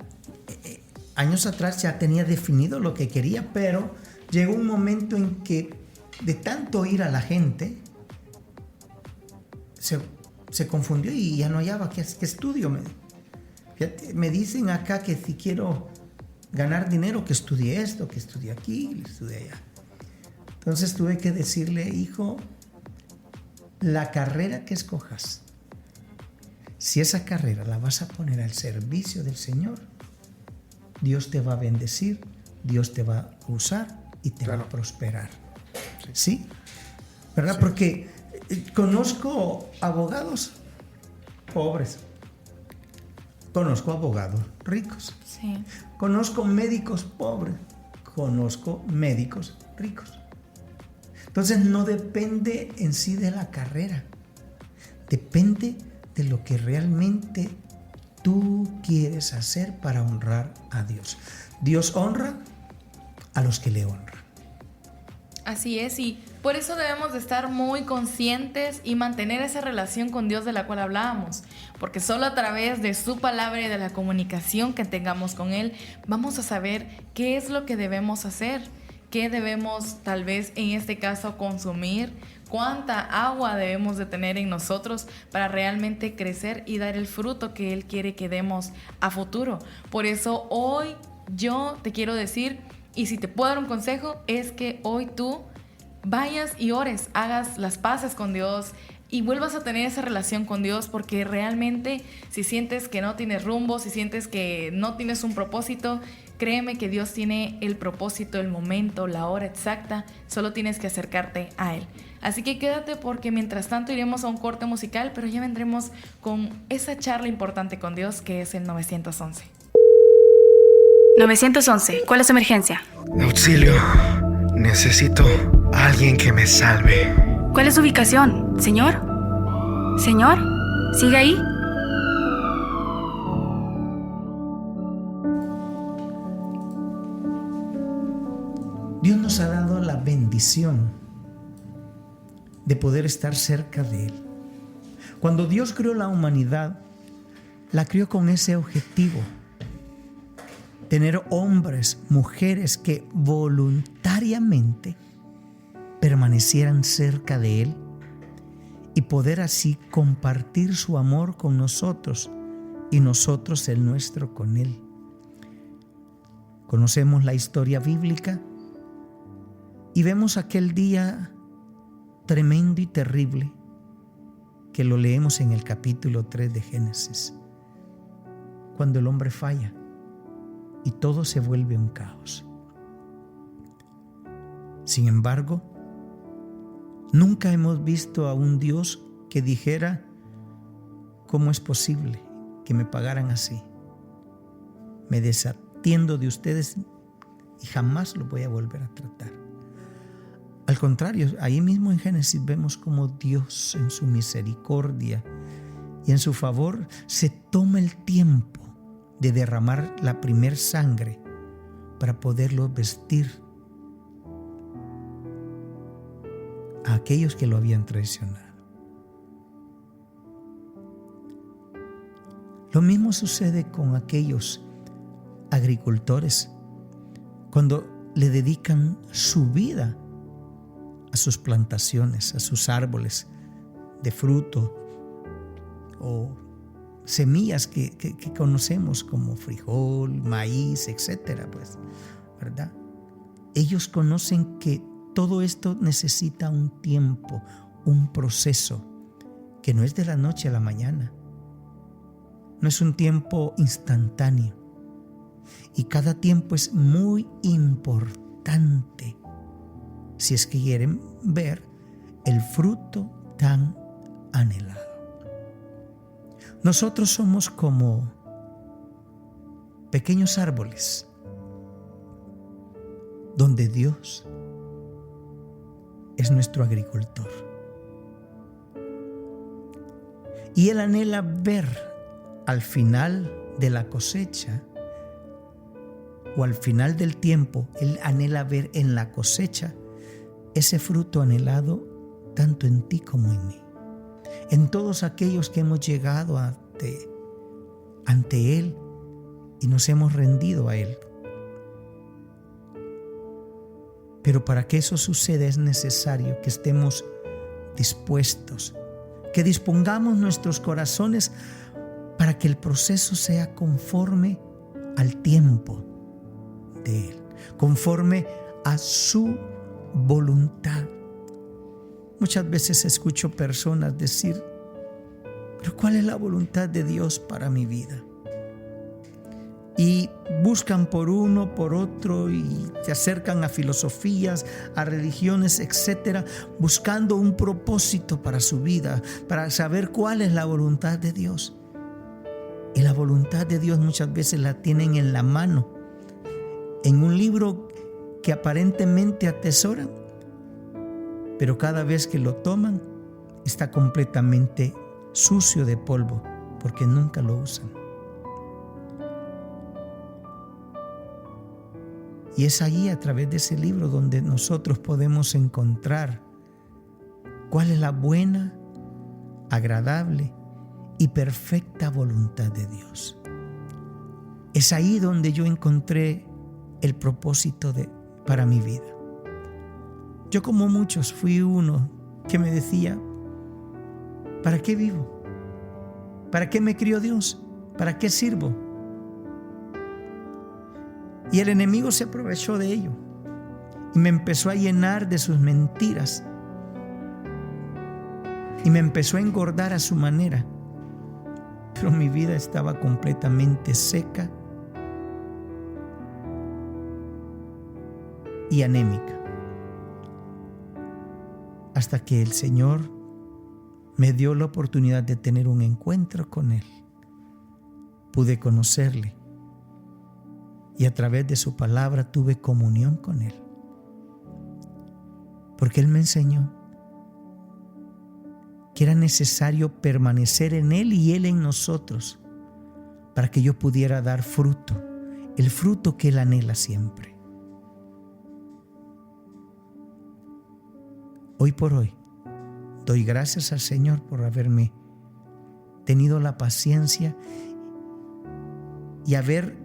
años atrás ya tenía definido lo que quería, pero llegó un momento en que de tanto oír a la gente, se confundió y ya no hallaba qué estudio. Me dicen acá que si quiero ganar dinero, que estudie esto, que estudie aquí, que estudie allá. Entonces tuve que decirle, hijo, la carrera que escojas, si esa carrera la vas a poner al servicio del Señor, Dios te va a bendecir, Dios te va a usar y te va a prosperar. ¿Sí? ¿Verdad? Sí. Porque conozco abogados pobres. Conozco abogados ricos. Sí. Conozco médicos pobres. Conozco médicos ricos. Entonces no depende en sí de la carrera. Depende de lo que realmente tú quieres hacer para honrar a Dios. Dios honra a los que le honran. Así es, y por eso debemos de estar muy conscientes y mantener esa relación con Dios de la cual hablábamos, porque solo a través de su palabra y de la comunicación que tengamos con Él, vamos a saber qué es lo que debemos hacer, qué debemos tal vez en este caso consumir, cuánta agua debemos de tener en nosotros para realmente crecer y dar el fruto que Él quiere que demos a futuro. Por eso hoy yo te quiero decir, y si te puedo dar un consejo, es que hoy tú vayas y ores, hagas las paces con Dios y vuelvas a tener esa relación con Dios, porque realmente si sientes que no tienes rumbo, si sientes que no tienes un propósito, créeme que Dios tiene el propósito, el momento, la hora exacta, solo tienes que acercarte a Él. Así que quédate, porque mientras tanto iremos a un corte musical, pero ya vendremos con esa charla importante con Dios que es el 911. 911, ¿cuál es su emergencia? Auxilio, necesito a alguien que me salve. ¿Cuál es su ubicación, señor? ¿Señor? ¿Sigue ahí? Dios nos ha dado la bendición de poder estar cerca de Él. Cuando Dios creó la humanidad, la creó con ese objetivo: tener hombres, mujeres que voluntariamente permanecieran cerca de Él y poder así compartir su amor con nosotros y nosotros el nuestro con Él. Conocemos la historia bíblica y vemos aquel día tremendo y terrible que lo leemos en el capítulo 3 de Génesis, cuando el hombre falla y todo se vuelve un caos. Sin embargo, Nunca hemos visto a un Dios que dijera: ¿cómo es posible que me pagaran así? Me desatiendo de ustedes y jamás lo voy a volver a tratar. Al contrario, ahí mismo en Génesis vemos cómo Dios, en su misericordia y en su favor, se toma el tiempo de derramar la primer sangre para poderlo vestir a aquellos que lo habían traicionado. Lo mismo sucede con aquellos agricultores cuando le dedican su vida a sus plantaciones, a sus árboles de fruto o semillas que conocemos como frijol, maíz, etcétera, pues, ¿verdad? Ellos conocen que todo esto necesita un tiempo, un proceso que no es de la noche a la mañana. No es un tiempo instantáneo. Y cada tiempo es muy importante si es que quieren ver el fruto tan anhelado. Nosotros somos como pequeños árboles donde Dios es nuestro agricultor. Y Él anhela ver al final de la cosecha o al final del tiempo, Él anhela ver en la cosecha ese fruto anhelado tanto en ti como en mí. En todos aquellos que hemos llegado ante Él y nos hemos rendido a Él. Pero para que eso suceda es necesario que estemos dispuestos, que dispongamos nuestros corazones para que el proceso sea conforme al tiempo de Él, conforme a su voluntad. Muchas veces escucho personas decir: ¿pero cuál es la voluntad de Dios para mi vida? Y buscan por uno, por otro, y se acercan a filosofías, a religiones, etcétera, buscando un propósito para su vida, para saber cuál es la voluntad de Dios. Y la voluntad de Dios muchas veces la tienen en la mano, en un libro que aparentemente atesoran, pero cada vez que lo toman está completamente sucio de polvo, porque nunca lo usan. Y es allí, a través de ese libro, donde nosotros podemos encontrar cuál es la buena, agradable y perfecta voluntad de Dios. Es ahí donde yo encontré el propósito para mi vida. Yo, como muchos, fui uno que me decía: ¿para qué vivo? ¿Para qué me crió Dios? ¿Para qué sirvo? Y el enemigo se aprovechó de ello y me empezó a llenar de sus mentiras y me empezó a engordar a su manera. Pero mi vida estaba completamente seca y anémica, hasta que el Señor me dio la oportunidad de tener un encuentro con Él. Pude conocerle y a través de su palabra tuve comunión con Él, porque Él me enseñó que era necesario permanecer en Él y Él en nosotros para que yo pudiera dar fruto, el fruto que Él anhela siempre. Hoy por hoy doy gracias al Señor por haberme tenido la paciencia y haber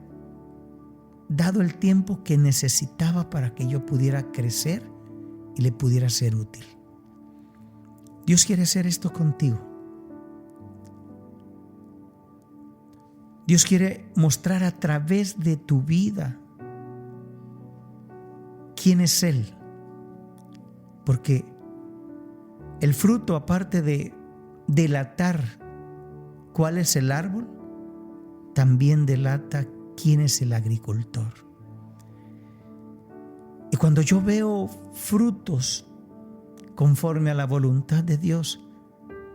dado el tiempo que necesitaba para que yo pudiera crecer y le pudiera ser útil. Dios quiere hacer esto contigo. Dios quiere mostrar a través de tu vida quién es Él. Porque el fruto, aparte de delatar cuál es el árbol, también delata quién es el agricultor. Y cuando yo veo frutos conforme a la voluntad de Dios,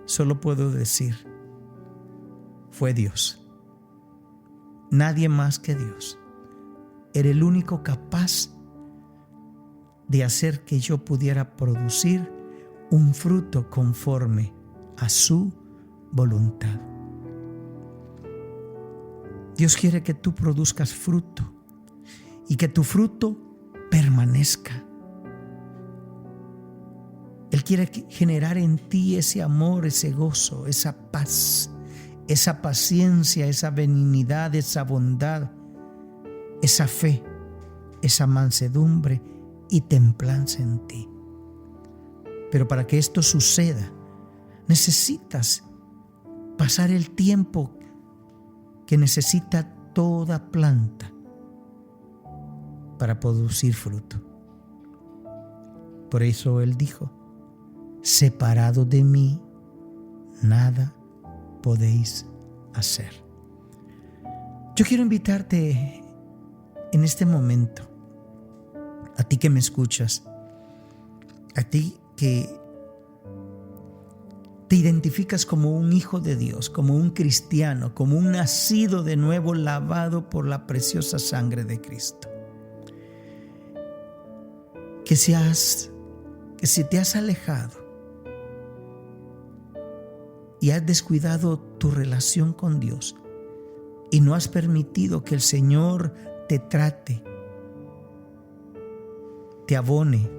solo puedo decir, fue Dios. Nadie más que Dios. Era el único capaz de hacer que yo pudiera producir un fruto conforme a su voluntad. Dios quiere que tú produzcas fruto y que tu fruto permanezca. Él quiere generar en ti ese amor, ese gozo, esa paz, esa paciencia, esa benignidad, esa bondad, esa fe, esa mansedumbre y templanza en ti. Pero para que esto suceda, necesitas pasar el tiempo que necesita toda planta para producir fruto. Por eso Él dijo, separado de mí, nada podéis hacer. Yo quiero invitarte en este momento, a ti que me escuchas, a ti que te identificas como un hijo de Dios, como un cristiano, como un nacido de nuevo, lavado por la preciosa sangre de Cristo. Que si te has alejado y has descuidado tu relación con Dios y no has permitido que el Señor te trate, te abone,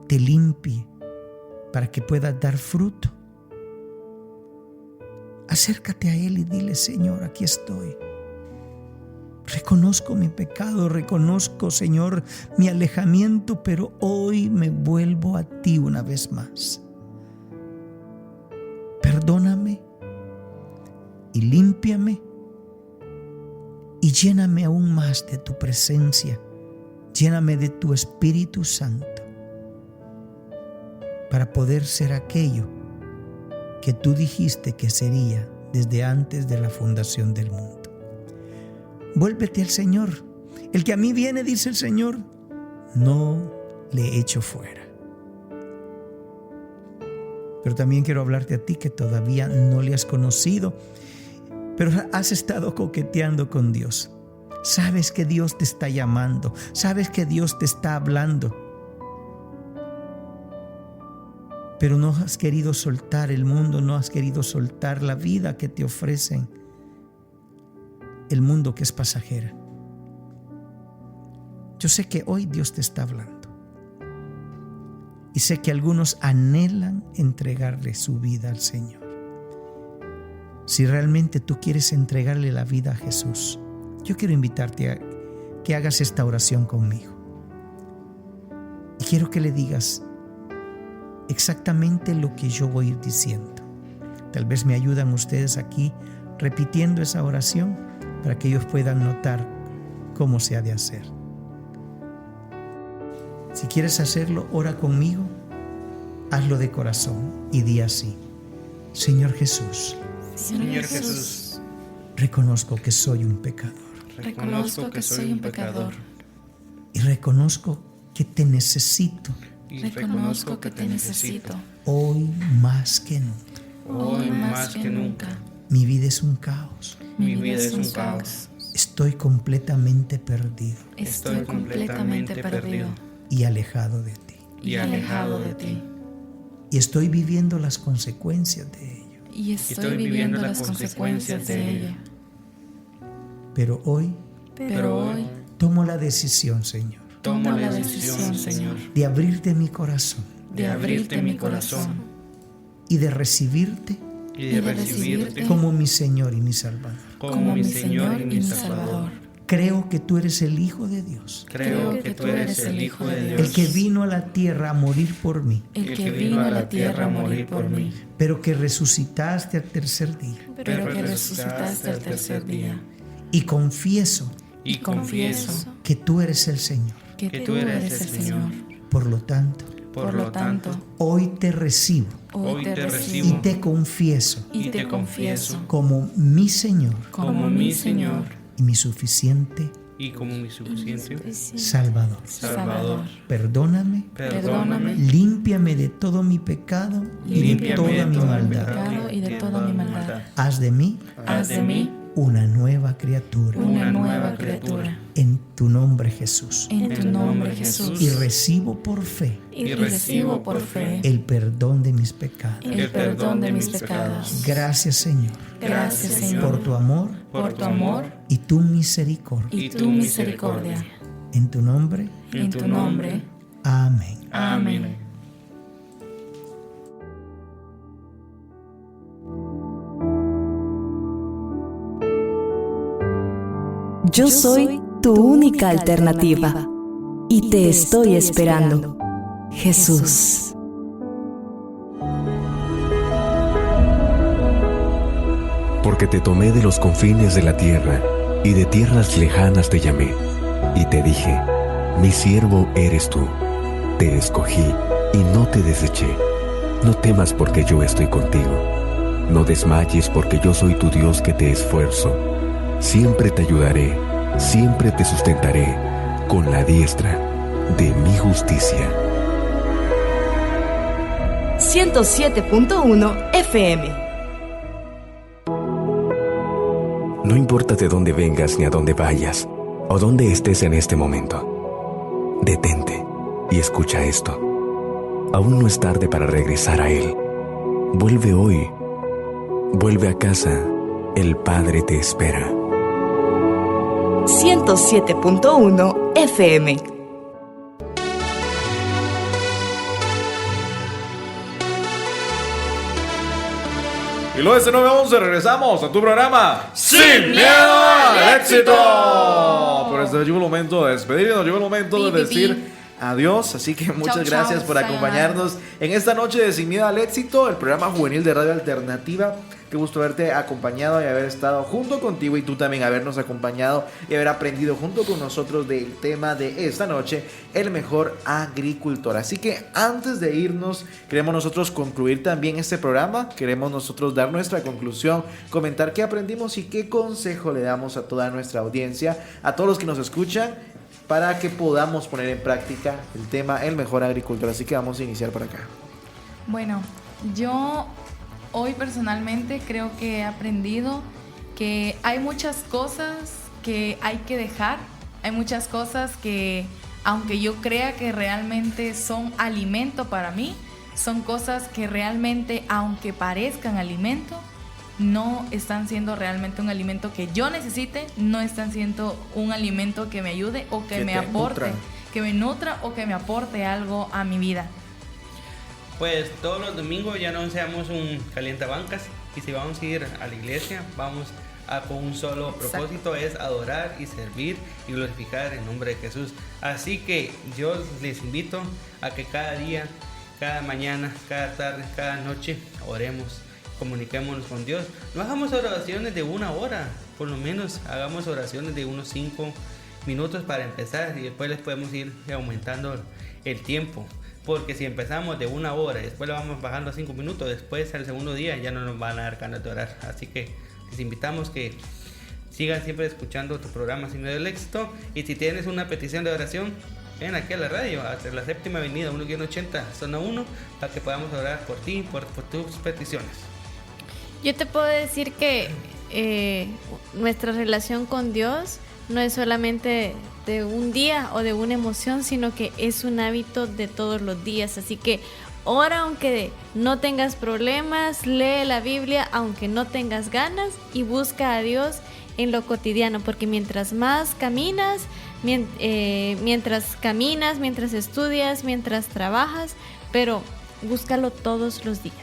te limpie para que puedas dar fruto, acércate a Él y dile, Señor, aquí estoy. Reconozco mi pecado, reconozco, Señor, mi alejamiento, pero hoy me vuelvo a ti una vez más. Perdóname y límpiame y lléname aún más de tu presencia. Lléname de tu Espíritu Santo para poder ser aquello que tú dijiste que sería desde antes de la fundación del mundo. Vuélvete al Señor. El que a mí viene, dice el Señor, no le echo fuera. Pero también quiero hablarte a ti que todavía no le has conocido, pero has estado coqueteando con Dios. Sabes que Dios te está llamando, sabes que Dios te está hablando, pero no has querido soltar el mundo, no has querido soltar la vida que te ofrecen el mundo, que es pasajera. Yo sé que hoy Dios te está hablando y sé que algunos anhelan entregarle su vida al Señor. Si realmente tú quieres entregarle la vida a Jesús, yo quiero invitarte a que hagas esta oración conmigo. Y quiero que le digas exactamente lo que yo voy a ir diciendo. Tal vez me ayudan ustedes aquí repitiendo esa oración para que ellos puedan notar cómo se ha de hacer. Si quieres hacerlo, ora conmigo, hazlo de corazón y di así: Señor Jesús, Señor Jesús, reconozco que soy un pecador. Reconozco que soy un pecador. Y reconozco que te necesito. Reconozco que te necesito. Hoy más que nunca. Hoy más que nunca. Mi vida es un caos. Mi vida es un caos. Estoy completamente perdido. Estoy completamente perdido. Y alejado de ti. Y alejado de ti. Y estoy viviendo las consecuencias de ello. Y estoy viviendo las consecuencias de ello. Pero hoy tomo la decisión, Señor. Tomo la decisión, Señor, de abrirte mi corazón. de abrirte mi corazón Y de recibirte como mi Señor y mi Salvador. como mi Señor y mi Salvador. Creo que tú eres el Hijo de Dios. Creo que tú eres el Hijo de Dios, El que vino a la tierra a morir por mí. El que vino a la tierra a morir por mí, Pero que resucitaste al tercer día. pero que resucitaste al tercer día. Y confieso y confieso que tú eres el Señor. que tú eres el Señor. Por lo tanto, Por lo tanto, hoy te recibo hoy te y recibo te confieso y te confieso como mi Señor como mi Señor y mi suficiente y como mi suficiente Salvador. Perdóname. Límpiame de todo mi pecado y de toda mi maldad. Haz de mí una nueva criatura. En tu nombre, Jesús. Y recibo por fe. El perdón de mis pecados. Gracias, Señor. Por tu amor. Y tu misericordia. En tu nombre. Amén. Yo soy tu única alternativa y te estoy esperando, Jesús. Porque te tomé de los confines de la tierra y de tierras lejanas te llamé y te dije, mi siervo eres tú. Te escogí y no te deseché. No temas porque yo estoy contigo. No desmayes porque yo soy tu Dios que te esfuerzo. Siempre te ayudaré, siempre te sustentaré con la diestra de mi justicia. 107.1 FM. No importa de dónde vengas ni a dónde vayas, o dónde estés en este momento. Detente y escucha esto. Aún no es tarde para regresar a Él. Vuelve hoy. Vuelve a casa. El Padre te espera. 107.1 FM. Y luego de 9:11 regresamos a tu programa Sin Miedo al Éxito. Pero llegó el momento de despedirnos, llegó el momento de decir adiós. Así que muchas gracias por acompañarnos en esta noche de Sin Miedo al Éxito, el programa juvenil de Radio Alternativa. Qué gusto haberte acompañado y haber estado junto contigo, y tú también habernos acompañado y haber aprendido junto con nosotros del tema de esta noche, el mejor agricultor. Así que antes de irnos, queremos nosotros concluir también este programa. Queremos nosotros dar nuestra conclusión, comentar qué aprendimos y qué consejo le damos a toda nuestra audiencia, a todos los que nos escuchan, para que podamos poner en práctica el tema el mejor agricultor. Así que vamos a iniciar por acá. Bueno, yo hoy personalmente creo que he aprendido que hay muchas cosas que hay que dejar, hay muchas cosas que, aunque yo crea que realmente son alimento para mí, son cosas que realmente, aunque parezcan alimento, no están siendo realmente un alimento que yo necesite, no están siendo un alimento que me ayude o que me aporte, que me nutra o que me aporte algo a mi vida. Pues todos los domingos ya no seamos un calientabancas, y si vamos a ir a la iglesia, vamos con un solo propósito, es adorar y servir y glorificar el nombre de Jesús. Así que yo les invito a que cada día, cada mañana, cada tarde, cada noche oremos, comuniquémonos con Dios. No hagamos oraciones de 1 hora, por lo menos hagamos oraciones de unos 5 minutos para empezar, y después les podemos ir aumentando el tiempo. Porque si empezamos de 1 hora y después le vamos bajando a 5 minutos, después al segundo día ya no nos van a dar ganas de orar. Así que les invitamos que sigan siempre escuchando tu programa Sin Miedo al Éxito. Y si tienes una petición de oración, ven aquí a la radio, hasta la 7ª avenida 1-80, zona 1, para que podamos orar por ti, por tus peticiones. Yo te puedo decir que nuestra relación con Dios no es solamente de un día o de una emoción, sino que es un hábito de todos los días. Así que ora aunque no tengas problemas, lee la Biblia aunque no tengas ganas, y busca a Dios en lo cotidiano, porque mientras más caminas, mientras estudias, mientras trabajas, pero búscalo todos los días.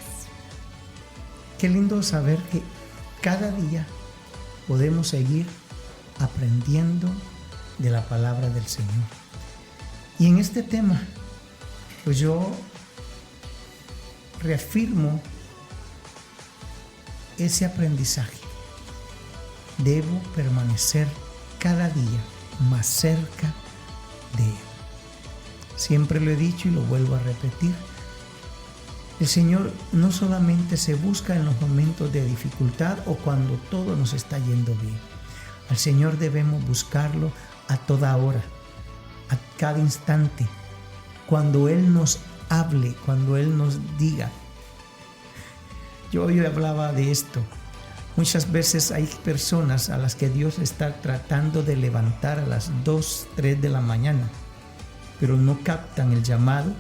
Qué lindo saber que cada día podemos seguir aprendiendo de la palabra del Señor. Y en este tema, pues yo reafirmo ese aprendizaje. Debo permanecer cada día más cerca de Él. Siempre lo he dicho y lo vuelvo a repetir. El Señor no solamente se busca en los momentos de dificultad o cuando todo nos está yendo bien. Al Señor debemos buscarlo a toda hora, a cada instante, cuando Él nos hable, cuando Él nos diga. Yo hoy hablaba de esto. Muchas veces hay personas a las que Dios está tratando de levantar a las 2, 3 de la mañana, pero no captan el llamado.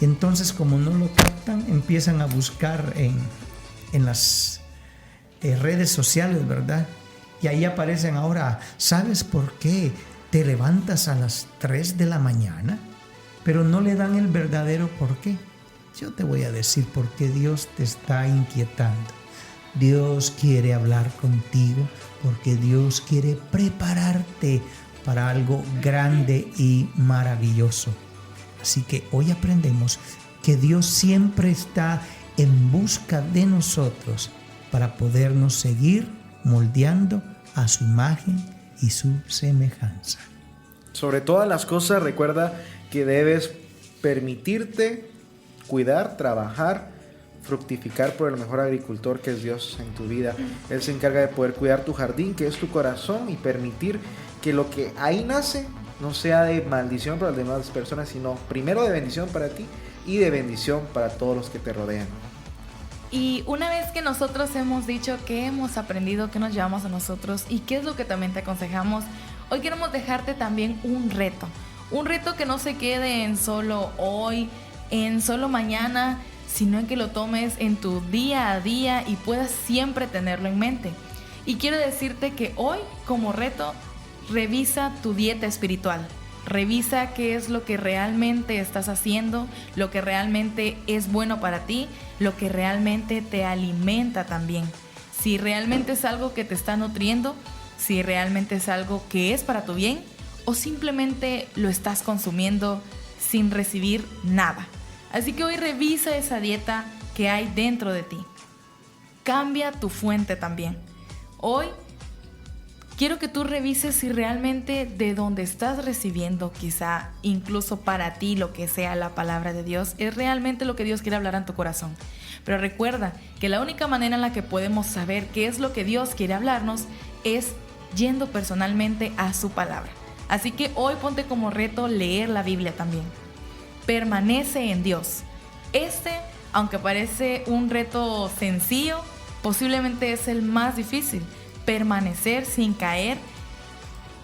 Entonces, como no lo captan, empiezan a buscar en las redes sociales, ¿verdad? Y ahí aparecen ahora, ¿sabes por qué te levantas a las 3 de la mañana? Pero no le dan el verdadero por qué. Yo te voy a decir por qué Dios te está inquietando. Dios quiere hablar contigo porque Dios quiere prepararte para algo grande y maravilloso. Así que hoy aprendemos que Dios siempre está en busca de nosotros para podernos seguir moldeando a su imagen y su semejanza. Sobre todas las cosas, recuerda que debes permitirte cuidar, trabajar, fructificar por el mejor agricultor que es Dios en tu vida. Él se encarga de poder cuidar tu jardín, que es tu corazón, y permitir que lo que ahí nace no sea de maldición para las demás personas, sino primero de bendición para ti y de bendición para todos los que te rodean. Y una vez que nosotros hemos dicho qué hemos aprendido, qué nos llevamos a nosotros y qué es lo que también te aconsejamos, hoy queremos dejarte también un reto que no se quede en solo hoy, en solo mañana, sino en que lo tomes en tu día a día y puedas siempre tenerlo en mente. Y quiero decirte que hoy, como reto, revisa tu dieta espiritual. Revisa qué es lo que realmente estás haciendo, lo que realmente es bueno para ti, lo que realmente te alimenta también. Si realmente es algo que te está nutriendo, si realmente es algo que es para tu bien, o simplemente lo estás consumiendo sin recibir nada. Así que hoy revisa esa dieta que hay dentro de ti. Cambia tu fuente también. Hoy quiero que tú revises si realmente de donde estás recibiendo, quizá incluso para ti lo que sea la palabra de Dios, es realmente lo que Dios quiere hablar en tu corazón. Pero recuerda que la única manera en la que podemos saber qué es lo que Dios quiere hablarnos es yendo personalmente a su palabra. Así que hoy ponte como reto leer la Biblia también. Permanece en Dios. Aunque parece un reto sencillo, posiblemente es el más difícil. Permanecer sin caer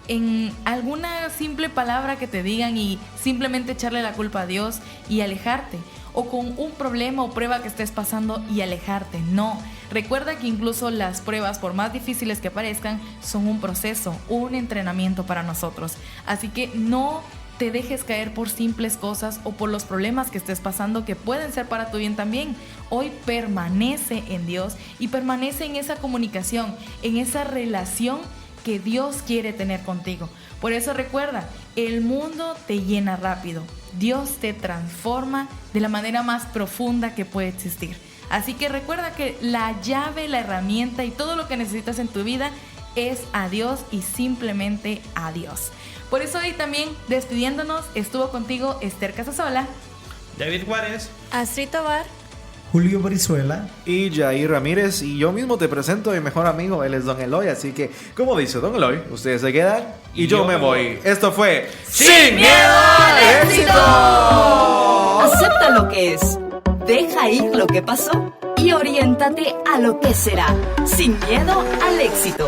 en alguna simple palabra que te digan y simplemente echarle la culpa a Dios y alejarte. O con un problema o prueba que estés pasando y alejarte. No. Recuerda que incluso las pruebas, por más difíciles que parezcan, son un proceso, un entrenamiento para nosotros. Así que no te dejes caer por simples cosas o por los problemas que estés pasando que pueden ser para tu bien también. Hoy permanece en Dios y permanece en esa comunicación, en esa relación que Dios quiere tener contigo. Por eso recuerda, el mundo te llena rápido. Dios te transforma de la manera más profunda que puede existir. Así que recuerda que la llave, la herramienta y todo lo que necesitas en tu vida es a Dios y simplemente a Dios. Por eso hoy también, despidiéndonos, estuvo contigo Esther Casasola, David Juárez, Astrid Tobar, Julio Brizuela y Jair Ramírez. Y yo mismo te presento a mi mejor amigo, él es Don Eloy. Así que, como dice Don Eloy, ustedes se quedan y yo me voy. Esto fue Sin Miedo al Éxito. Acepta lo que es, deja ir lo que pasó y oriéntate a lo que será. Sin miedo al éxito.